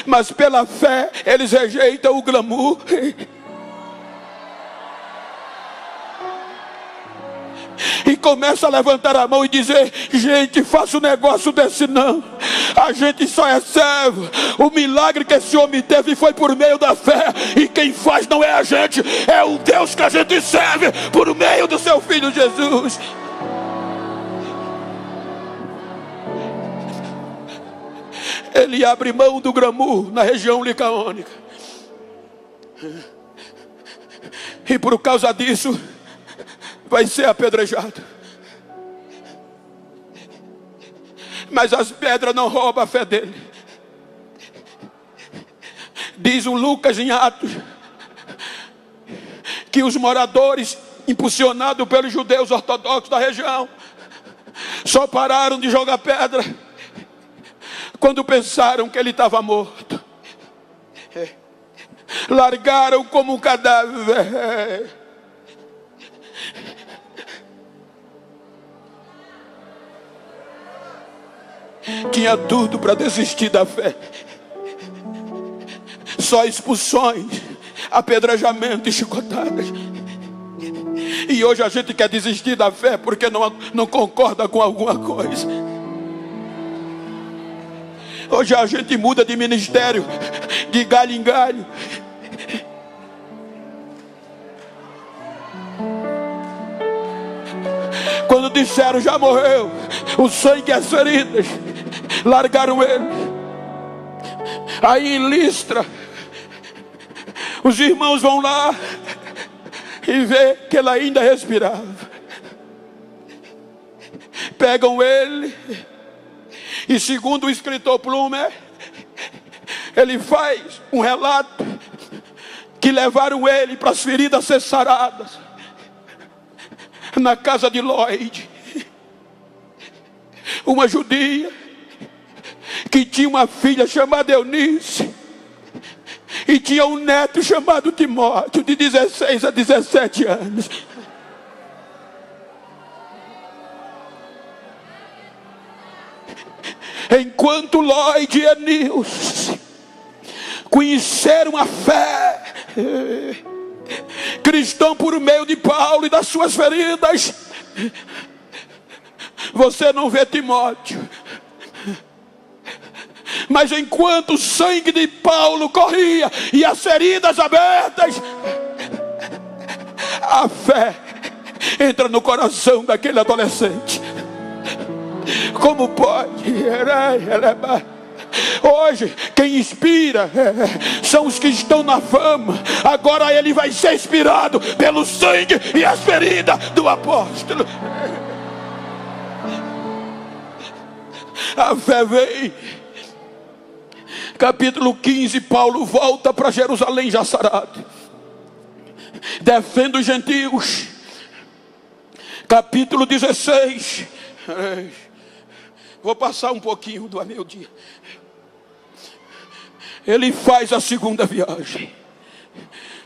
mas pela fé eles rejeitam o glamour e começa a levantar a mão e dizer: gente, faça um negócio desse não, a gente só é servo. O milagre que esse homem teve foi por meio da fé, e quem faz não é a gente, é o Deus que a gente serve por meio do seu Filho Jesus. Ele abre mão do glamour na região licaônica, e por causa disso vai ser apedrejado. Mas as pedras não roubam a fé dele. Diz o Lucas em Atos que os moradores, impulsionados pelos judeus ortodoxos da região, só pararam de jogar pedra quando pensaram que ele estava morto. Largaram como um cadáver. Tinha tudo para desistir da fé. Só expulsões, apedrejamento e chicotadas. E hoje a gente quer desistir da fé porque não concorda com alguma coisa. Hoje a gente muda de ministério, de galho em galho. Quando disseram já morreu, o sangue e as feridas, largaram ele. Aí em Listra, os irmãos vão lá e vê que ele ainda respirava. Pegam ele, e segundo o escritor Plumer, ele faz um relato que levaram ele para as feridas ser saradas na casa de Lloyd, uma judia que tinha uma filha chamada Eunice e tinha um neto chamado Timóteo, de 16 a 17 anos. Enquanto Lloyd e Eunice conheceram a fé cristão por meio de Paulo e das suas feridas, você não vê Timóteo, Mas enquanto o sangue de Paulo corria e as feridas abertas, a fé entra no coração daquele adolescente. Como pode? Hoje quem inspira são os que estão na fama. Agora ele vai ser inspirado pelo sangue e as feridas do apóstolo. A fé vem. Capítulo 15, Paulo volta para Jerusalém já sarado, defende os gentios. Capítulo 16, vou passar um pouquinho do meu dia. Ele faz a segunda viagem.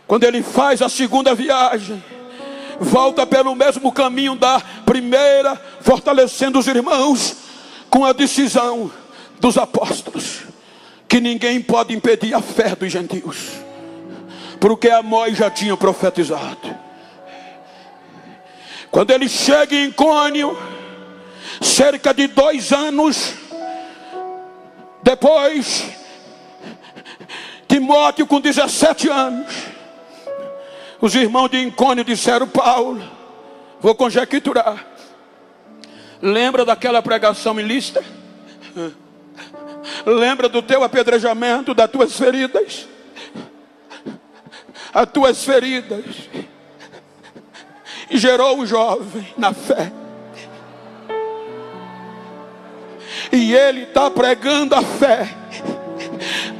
Quando ele faz a segunda viagem, volta pelo mesmo caminho da primeira, fortalecendo os irmãos com a decisão dos apóstolos, que ninguém pode impedir a fé dos gentios, porque Amós já tinha profetizado. Quando ele chega em Icônio, cerca de 2 anos depois, Timóteo com 17 anos, os irmãos de Icônio disseram: Paulo, vou conjecturar, lembra daquela pregação em Listra? Lembra do teu apedrejamento, das tuas feridas? As tuas feridas gerou o jovem na fé. E ele está pregando a fé.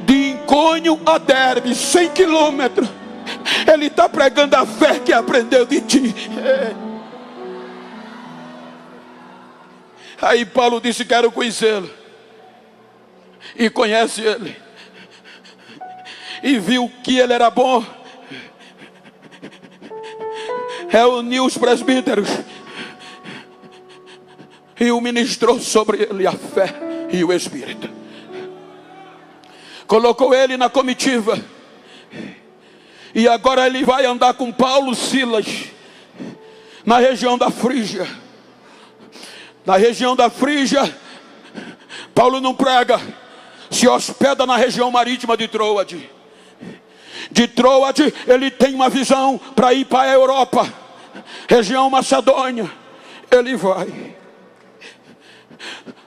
De Icônio a Derbe, 100 quilômetros. Ele está pregando a fé que aprendeu de ti. Aí Paulo disse: quero conhecê-lo. E conhece ele. E viu que ele era bom. Reuniu os presbíteros e o ministrou sobre ele a fé e o Espírito. Colocou ele na comitiva. E agora ele vai andar com Paulo, Silas, na região da Frígia. Na região da Frígia, Paulo não prega, se hospeda na região marítima de Troade. De Troade ele tem uma visão para ir para a Europa, região Macedônia. Ele vai.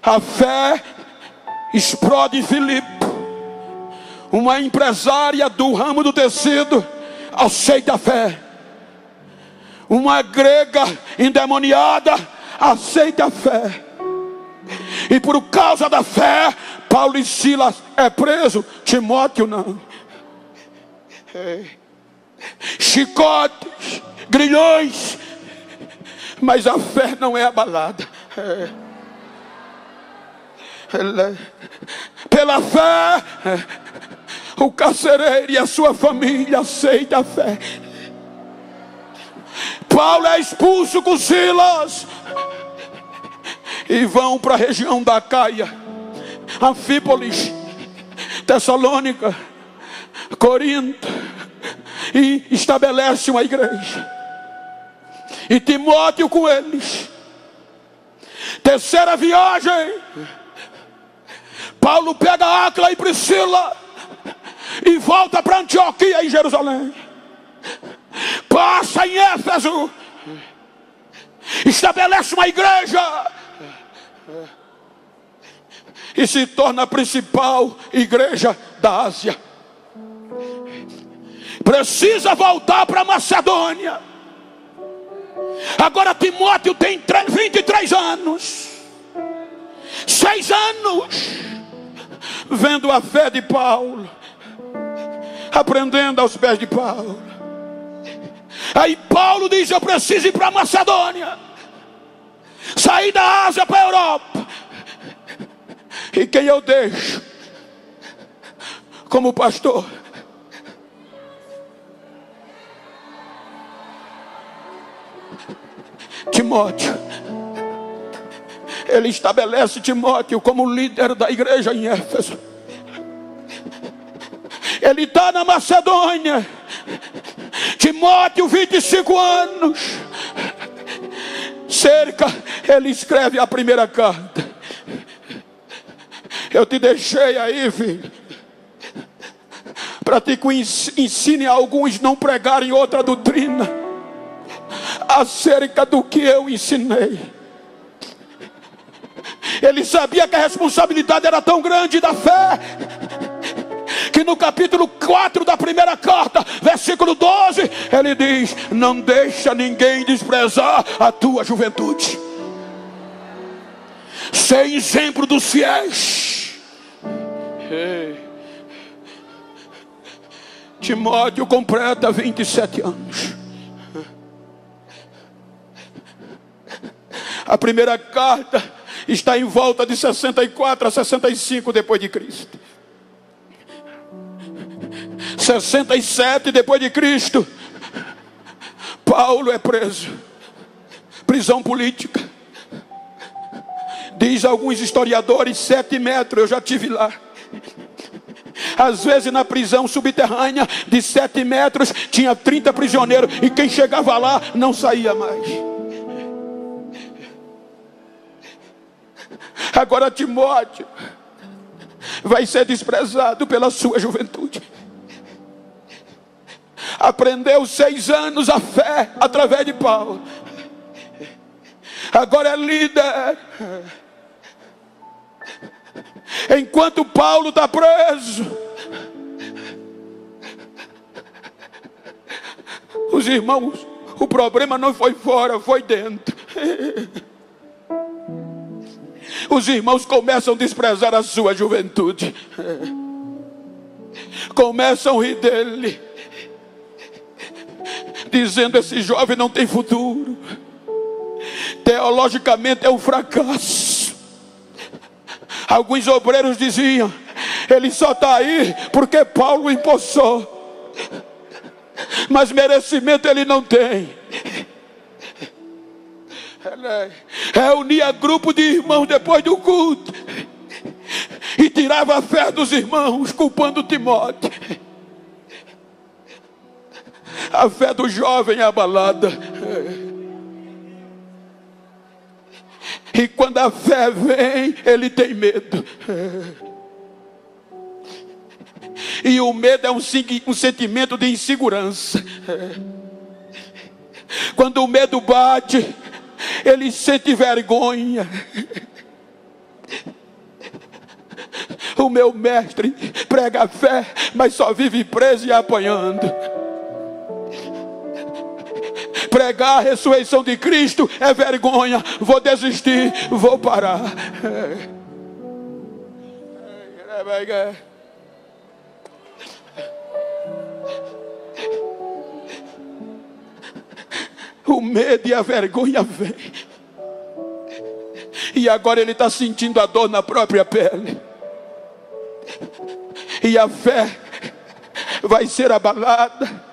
A fé explode em Filipe. Uma empresária do ramo do tecido aceita a fé. Uma grega endemoniada aceita a fé. E por causa da fé, Paulo e Silas é preso, Timóteo não. Chicotes, grilhões, mas a fé não é abalada. Pela fé, o carcereiro e a sua família aceitam a fé. Paulo é expulso com Silas e vão para a região da Caia, Anfípolis, Tessalônica, Corinto, e estabelece uma igreja. E Timóteo com eles. Terceira viagem, Paulo pega Áquila e Priscila e volta para Antioquia, em Jerusalém. Passa em Éfeso, estabelece uma igreja e se torna a principal igreja da Ásia. Precisa voltar para Macedônia. Agora Timóteo tem 23 anos. 6 anos vendo a fé de Paulo, aprendendo aos pés de Paulo. Aí Paulo diz: eu preciso ir para Macedônia, sair da Ásia para a Europa. E quem eu deixo como pastor? Timóteo. Ele estabelece Timóteo como líder da igreja em Éfeso. Ele está na Macedônia. Timóteo, 25 anos. Ele escreve a primeira carta. Eu te deixei aí, filho, para que ensine a alguns não pregarem outra doutrina acerca do que eu ensinei. Ele sabia que a responsabilidade era tão grande da fé, que no capítulo 4 da primeira carta, versículo 12, ele diz: não deixa ninguém desprezar a tua juventude. Ser exemplo dos fiéis. Timóteo completa 27 anos. A primeira carta está em volta de 64 a 65 depois de Cristo. 67 depois de Cristo, Paulo é preso, prisão política. Diz alguns historiadores, 7 metros, eu já estive lá. Às vezes na prisão subterrânea de 7 metros tinha 30 prisioneiros, e quem chegava lá não saía mais. Agora Timóteo vai ser desprezado pela sua juventude. Aprendeu 6 anos a fé através de Paulo. Agora é líder. Enquanto Paulo está preso, os irmãos, o problema não foi fora, foi dentro. Os irmãos começam a desprezar a sua juventude, começam a rir dele, dizendo: esse jovem não tem futuro, teologicamente é um fracasso. Alguns obreiros diziam: ele só está aí porque Paulo o empossou, mas merecimento ele não tem. Reunia grupo de irmãos depois do culto e tirava a fé dos irmãos, culpando Timóteo. A fé do jovem é abalada. E quando a fé vem, ele tem medo. E o medo é um sentimento de insegurança. Quando o medo bate, ele sente vergonha. O meu mestre prega a fé, mas só vive preso e apanhando. Pregar a ressurreição de Cristo é vergonha. Vou desistir, vou parar. O medo e a vergonha vem. E agora ele está sentindo a dor na própria pele. E a fé vai ser abalada.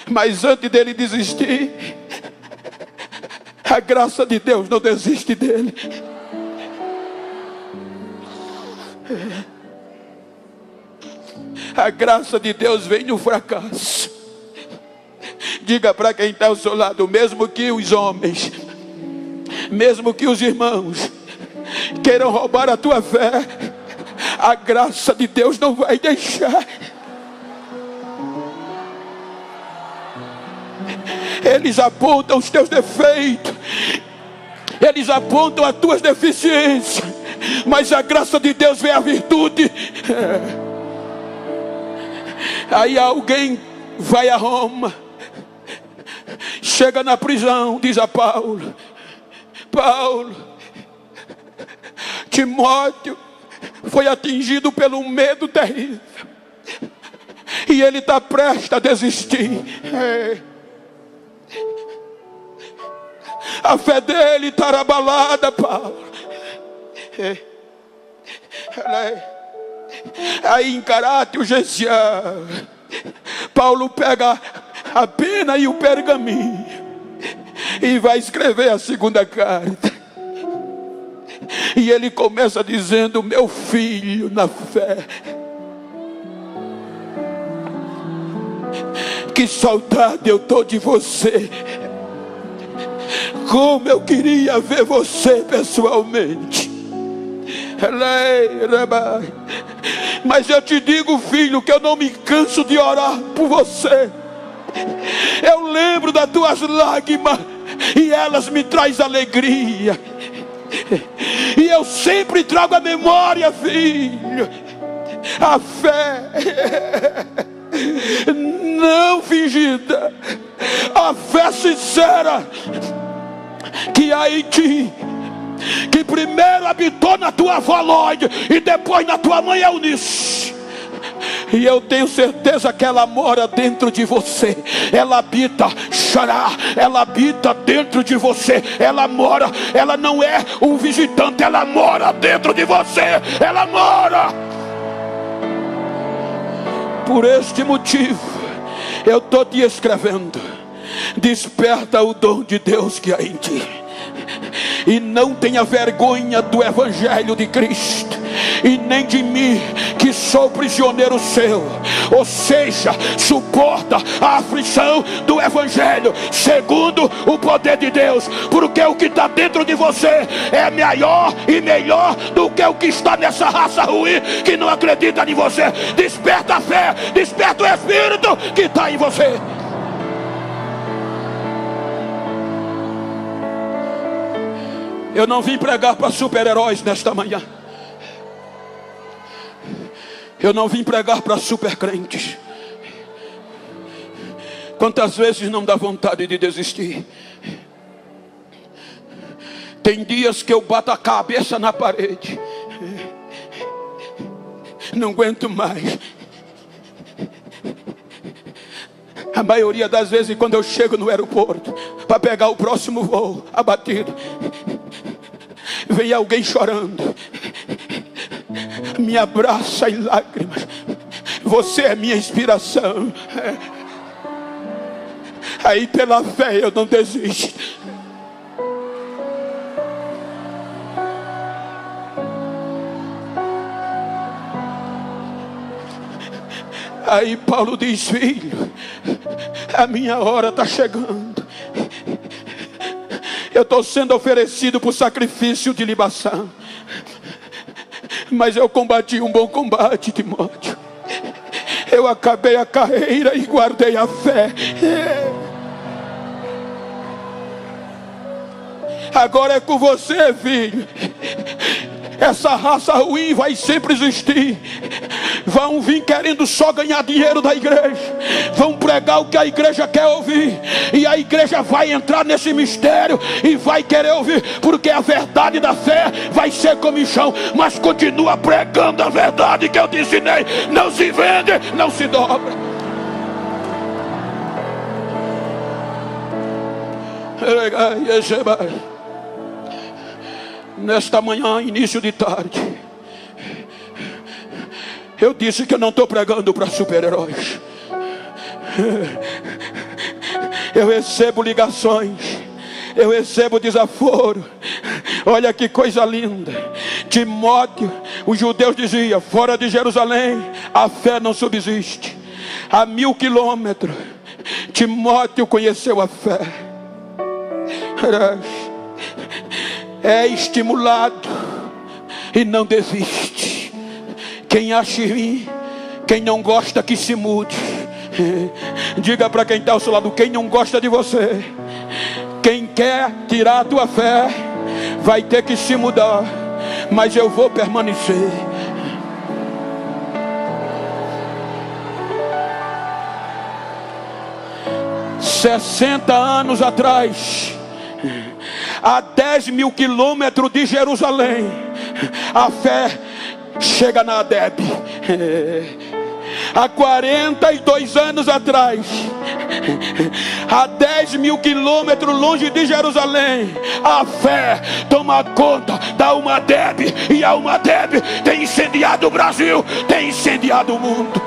Mas antes dele desistir, a graça de Deus não desiste dele. A graça de Deus vem no fracasso. Diga para quem está ao seu lado: mesmo que os homens, mesmo que os irmãos queiram roubar a tua fé, a graça de Deus não vai deixar. Eles apontam os teus defeitos, eles apontam as tuas deficiências, mas a graça de Deus vem a virtude. Aí alguém vai a Roma, chega na prisão, diz a Paulo: Paulo, Timóteo foi atingido pelo medo terrível e ele está prestes a desistir. A fé dele está abalada, Paulo. Aí em caráter urgencial, Paulo pega a pena e o pergaminho e vai escrever a segunda carta. E ele começa dizendo: meu filho na fé, que saudade eu estou de você. Como eu queria ver você pessoalmente. Mas eu te digo, filho, que eu não me canso de orar por você. Eu lembro das tuas lágrimas e elas me trazem alegria. E eu sempre trago a memória, filho, a fé não fingida, a fé sincera que há em ti, que primeiro habitou na tua avó Lloyd e depois na tua mãe Eunice. E eu tenho certeza que ela mora dentro de você. Ela habita, xará, ela habita dentro de você. Ela mora, ela não é um visitante, ela mora dentro de você. Ela mora. Por este motivo eu estou te escrevendo: desperta o dom de Deus que há em ti, e não tenha vergonha do Evangelho de Cristo, e nem de mim, que sou prisioneiro seu. Ou seja, suporta a aflição do Evangelho segundo o poder de Deus, porque o que está dentro de você é maior e melhor do que o que está nessa raça ruim que não acredita em você. Desperta a fé, desperta o Espírito que está em você. Eu não vim pregar para super-heróis nesta manhã. Eu não vim pregar para super-crentes. Quantas vezes não dá vontade de desistir? Tem dias que eu bato a cabeça na parede. Não aguento mais. A maioria das vezes, quando eu chego no aeroporto para pegar o próximo voo abatido, vem alguém chorando, me abraça em lágrimas. Você é minha inspiração. Aí pela fé eu não desisto. Aí Paulo diz: filho, a minha hora está chegando. Eu estou sendo oferecido por sacrifício de libação, mas eu combati um bom combate, Timóteo. Eu acabei a carreira e guardei a fé. Agora é com você, filho. Essa raça ruim vai sempre existir. Vão vir querendo só ganhar dinheiro da igreja. Vão pregar o que a igreja quer ouvir. E a igreja vai entrar nesse mistério e vai querer ouvir, porque a verdade da fé vai ser comichão. Mas continua pregando a verdade que eu te ensinei. Não se vende, não se dobra. Nesta manhã, início de tarde, eu disse que eu não estou pregando para super-heróis. Eu recebo ligações, eu recebo desaforo. Olha que coisa linda. Timóteo, os judeus diziam: fora de Jerusalém a fé não subsiste. A 1000 quilômetros Timóteo conheceu a fé. É estimulado e não desiste. Quem acha em mim, quem não gosta que se mude. Diga para quem está ao seu lado: quem não gosta de você, quem quer tirar a tua fé, vai ter que se mudar. Mas eu vou permanecer. Há 60 anos atrás, a 10.000 quilômetros de Jerusalém, a fé chega na Adeb. Há 42 anos atrás, a 10.000 quilômetros longe de Jerusalém, a fé toma conta da Umadeb. E a Umadeb tem incendiado o Brasil, tem incendiado o mundo.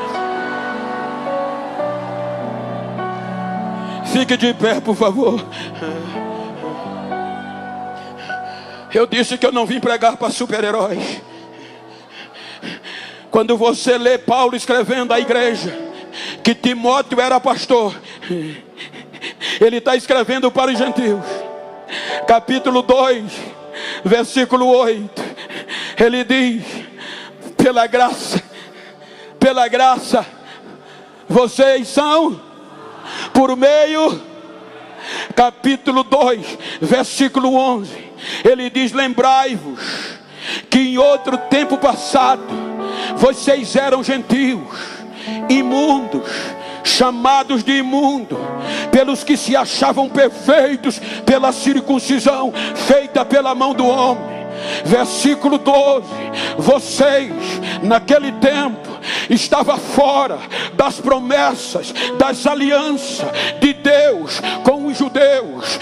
Fique de pé, por favor. Eu disse que eu não vim pregar para super-heróis. Quando você lê Paulo escrevendo à igreja que Timóteo era pastor, ele está escrevendo para os gentios. Capítulo 2, versículo 8. Ele diz: pela graça, vocês são por meio, capítulo 2, versículo 11, ele diz: lembrai-vos que em outro tempo passado, vocês eram gentios, imundos, chamados de imundo, pelos que se achavam perfeitos pela circuncisão feita pela mão do homem. Versículo 12: vocês naquele tempo estavam fora das promessas, das alianças de Deus com os judeus,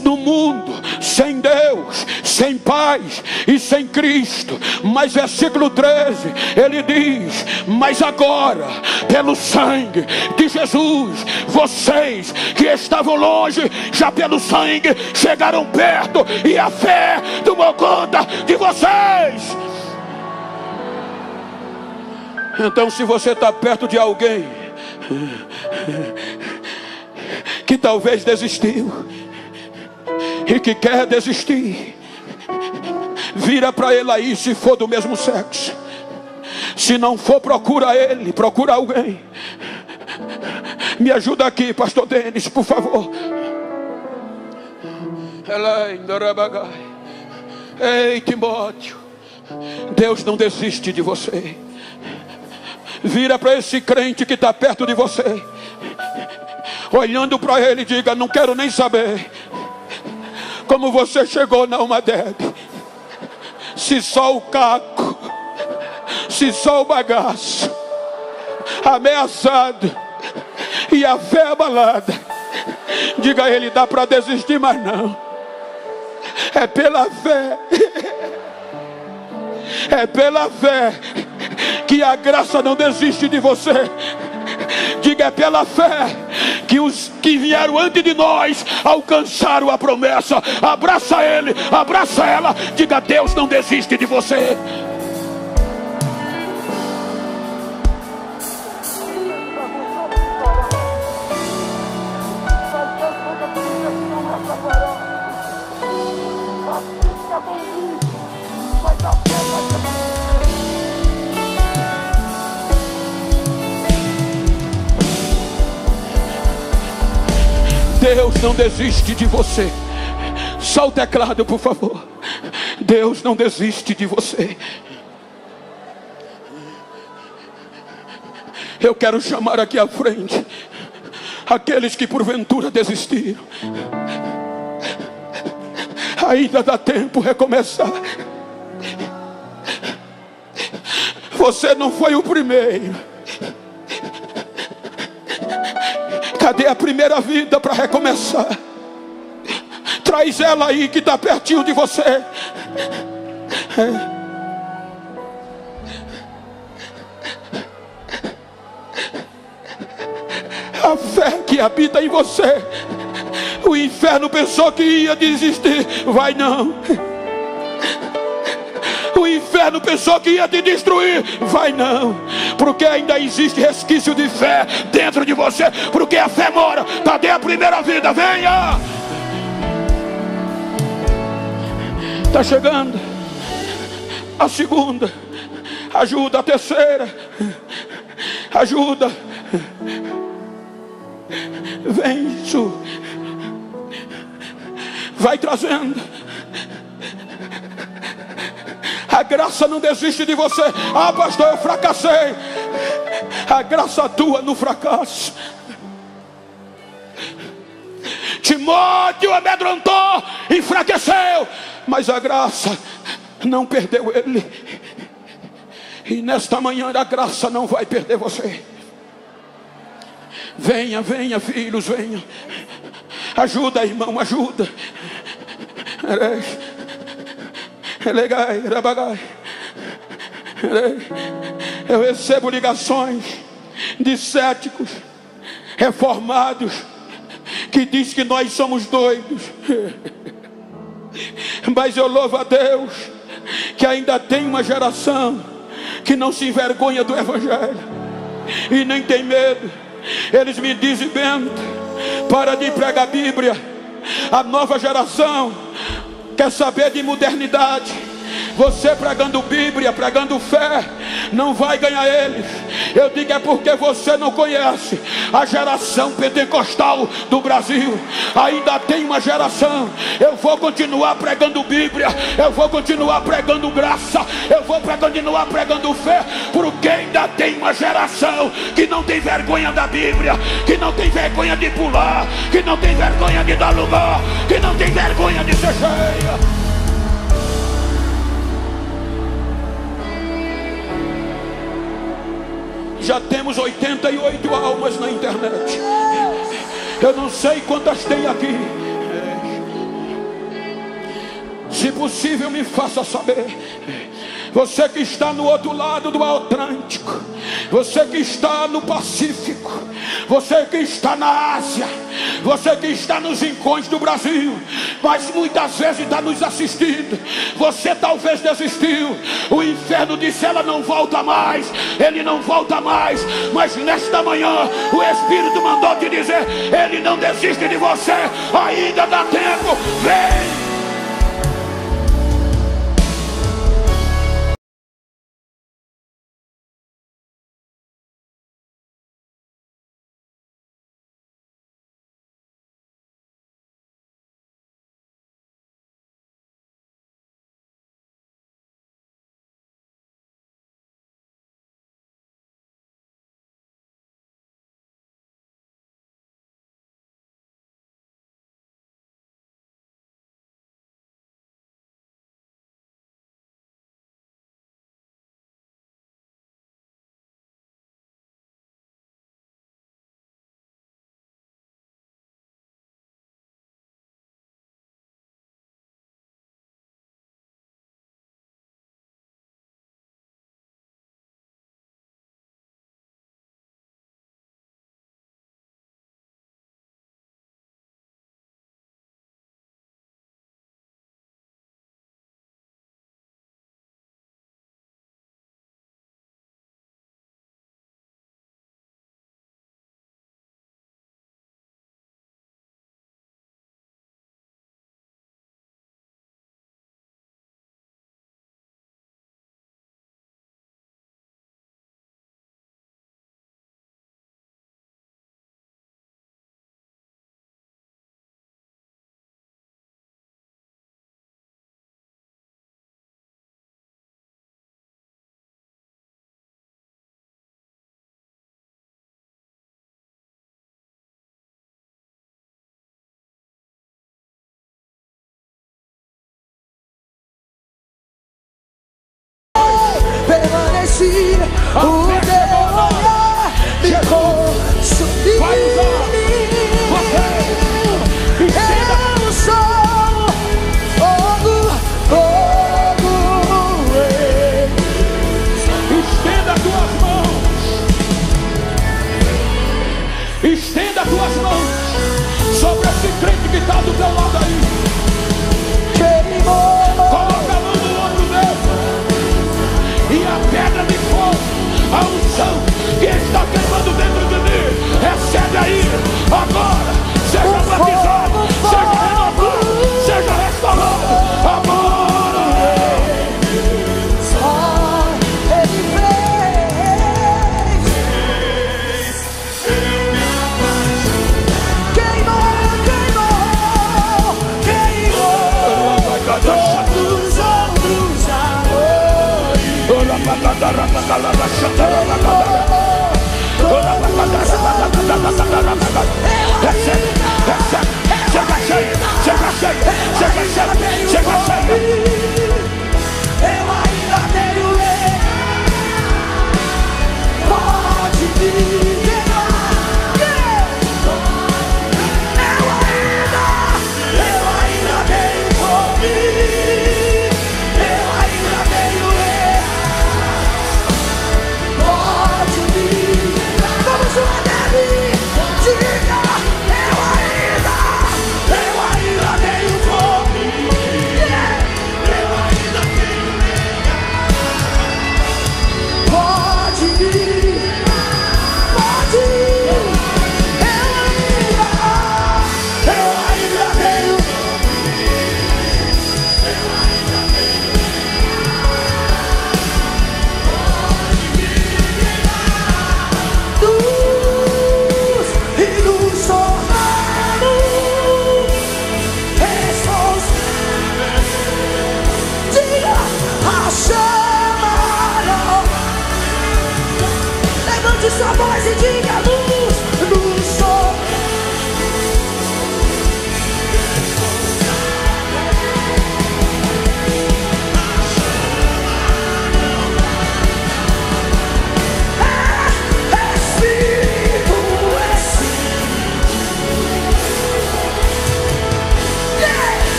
no mundo sem Deus, sem paz e sem Cristo. Mas versículo 13, ele diz: mas agora, pelo sangue de Jesus, vocês que estavam longe, já pelo sangue chegaram perto, e a fé tomou conta de vocês. Então, se você está perto de alguém que talvez desistiu e que quer desistir, vira para ele aí, se for do mesmo sexo. Se não for, procura ele, procura alguém. Me ajuda aqui, pastor Denis, por favor. Ei, Timóteo, Deus não desiste de você. Vira para esse crente que está perto de você, olhando para ele, e diga: não quero nem saber como você chegou na Almadeb. Se só o caco, se só o bagaço, ameaçado e a fé abalada, diga a ele: dá para desistir, mas não. É pela fé, é pela fé que a graça não desiste de você. Diga: é pela fé que os que vieram antes de nós alcançaram a promessa. Abraça ele, abraça ela. Diga: Deus não desiste de você. Deus não desiste de você. Só o teclado, por favor. Deus não desiste de você. Eu quero chamar aqui à frente aqueles que porventura desistiram. Ainda dá tempo de recomeçar. Você não foi o primeiro. Cadê a primeira vida para recomeçar? Traz ela aí que está pertinho de você. A fé que habita em você. O inferno pensou que ia desistir. Vai não. O inferno pensou que ia te destruir. Vai não. Porque ainda existe resquício de fé dentro de você. Porque a fé mora. Cadê a primeira vida? Venha. Está chegando a segunda. Ajuda a terceira. Ajuda. Vem isso. Vai trazendo. A graça não desiste de você. Ah, pastor, eu fracassei. A graça atua no fracasso. Timóteo amedrontou, enfraqueceu, mas a graça não perdeu ele. E nesta manhã a graça não vai perder você. Venha, venha, filhos, venha. Ajuda, irmão, ajuda. Eu recebo ligações de céticos reformados que diz que nós somos doidos. Mas eu louvo a Deus que ainda tem uma geração que não se envergonha do Evangelho e nem tem medo. Eles me dizem: Bento, para de pregar a Bíblia. A nova geração quer saber de modernidade. Você pregando Bíblia, pregando fé, não vai ganhar eles. Eu digo é porque você não conhece a geração pentecostal do Brasil. Ainda tem uma geração. Eu vou continuar pregando Bíblia, eu vou continuar pregando graça, eu vou continuar pregando fé, porque ainda tem uma geração que não tem vergonha da Bíblia, que não tem vergonha de pular, que não tem vergonha de dar lugar, que não tem vergonha de ser cheia. Já temos 88 almas na internet. Eu não sei quantas tem aqui. Se possível, me faça saber. Você que está no outro lado do Atlântico, você que está no Pacífico, você que está na Ásia, você que está nos rincões do Brasil, mas muitas vezes está nos assistindo. Você talvez desistiu. O inferno disse: ela não volta mais, ele não volta mais. Mas nesta manhã o Espírito mandou te dizer: ele não desiste de você. Ainda dá tempo. Vem. Permaneci, o teu olhar me consumiu. Vai usar você. Eu sou fogo, fogo. Estenda as tuas mãos. Estenda as tuas mãos sobre esse crente que está do teu lado aí. Coloca a mão no ombro dele. E a pedra de fogo, a unção que está queimando dentro de mim, recebe aí, agora, seja batizado, seja renovado, seja restaurado, agora. Só Ele fez. Queimou, queimou, queimou todos os outros amores. Eu ainda tenho lei. Pode me queimar. Eu ainda tenho fome. Eu ainda tenho lei. Pode me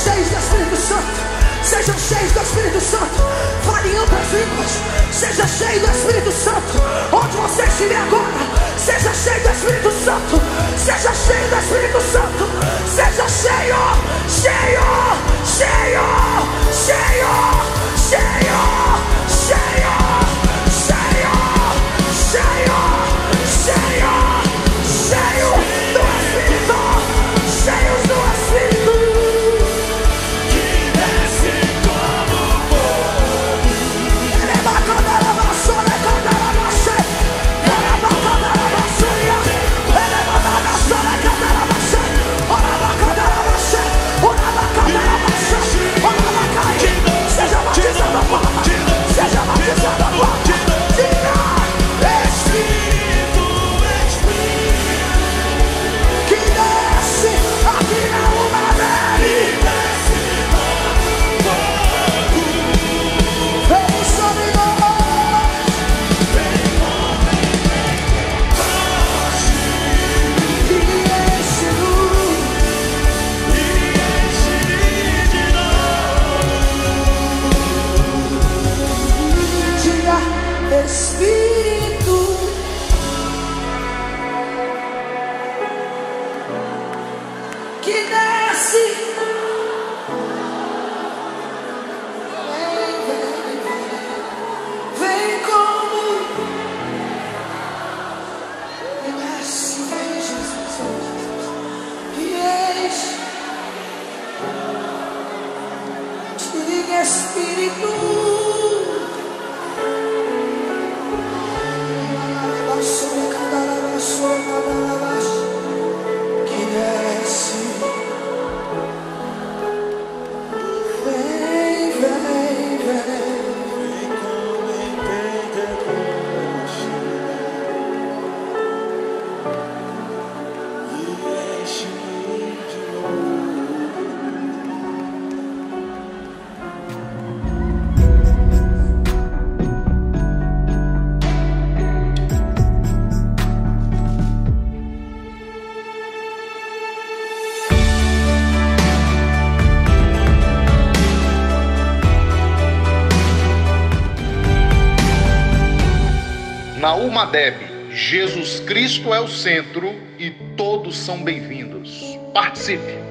cheios do Espírito Santo. Sejam cheios do Espírito Santo. Fale em outras línguas. Seja cheio do Espírito Santo. Onde você estiver agora, seja cheio do Espírito Santo. Seja cheio do Espírito Santo. Seja cheio, cheio, cheio, cheio, cheio, cheio, cheio, cheio, cheio, cheio do Espírito. Cheios do Espírito. Na UMADEB, Jesus Cristo é o centro e todos são bem-vindos. Participe!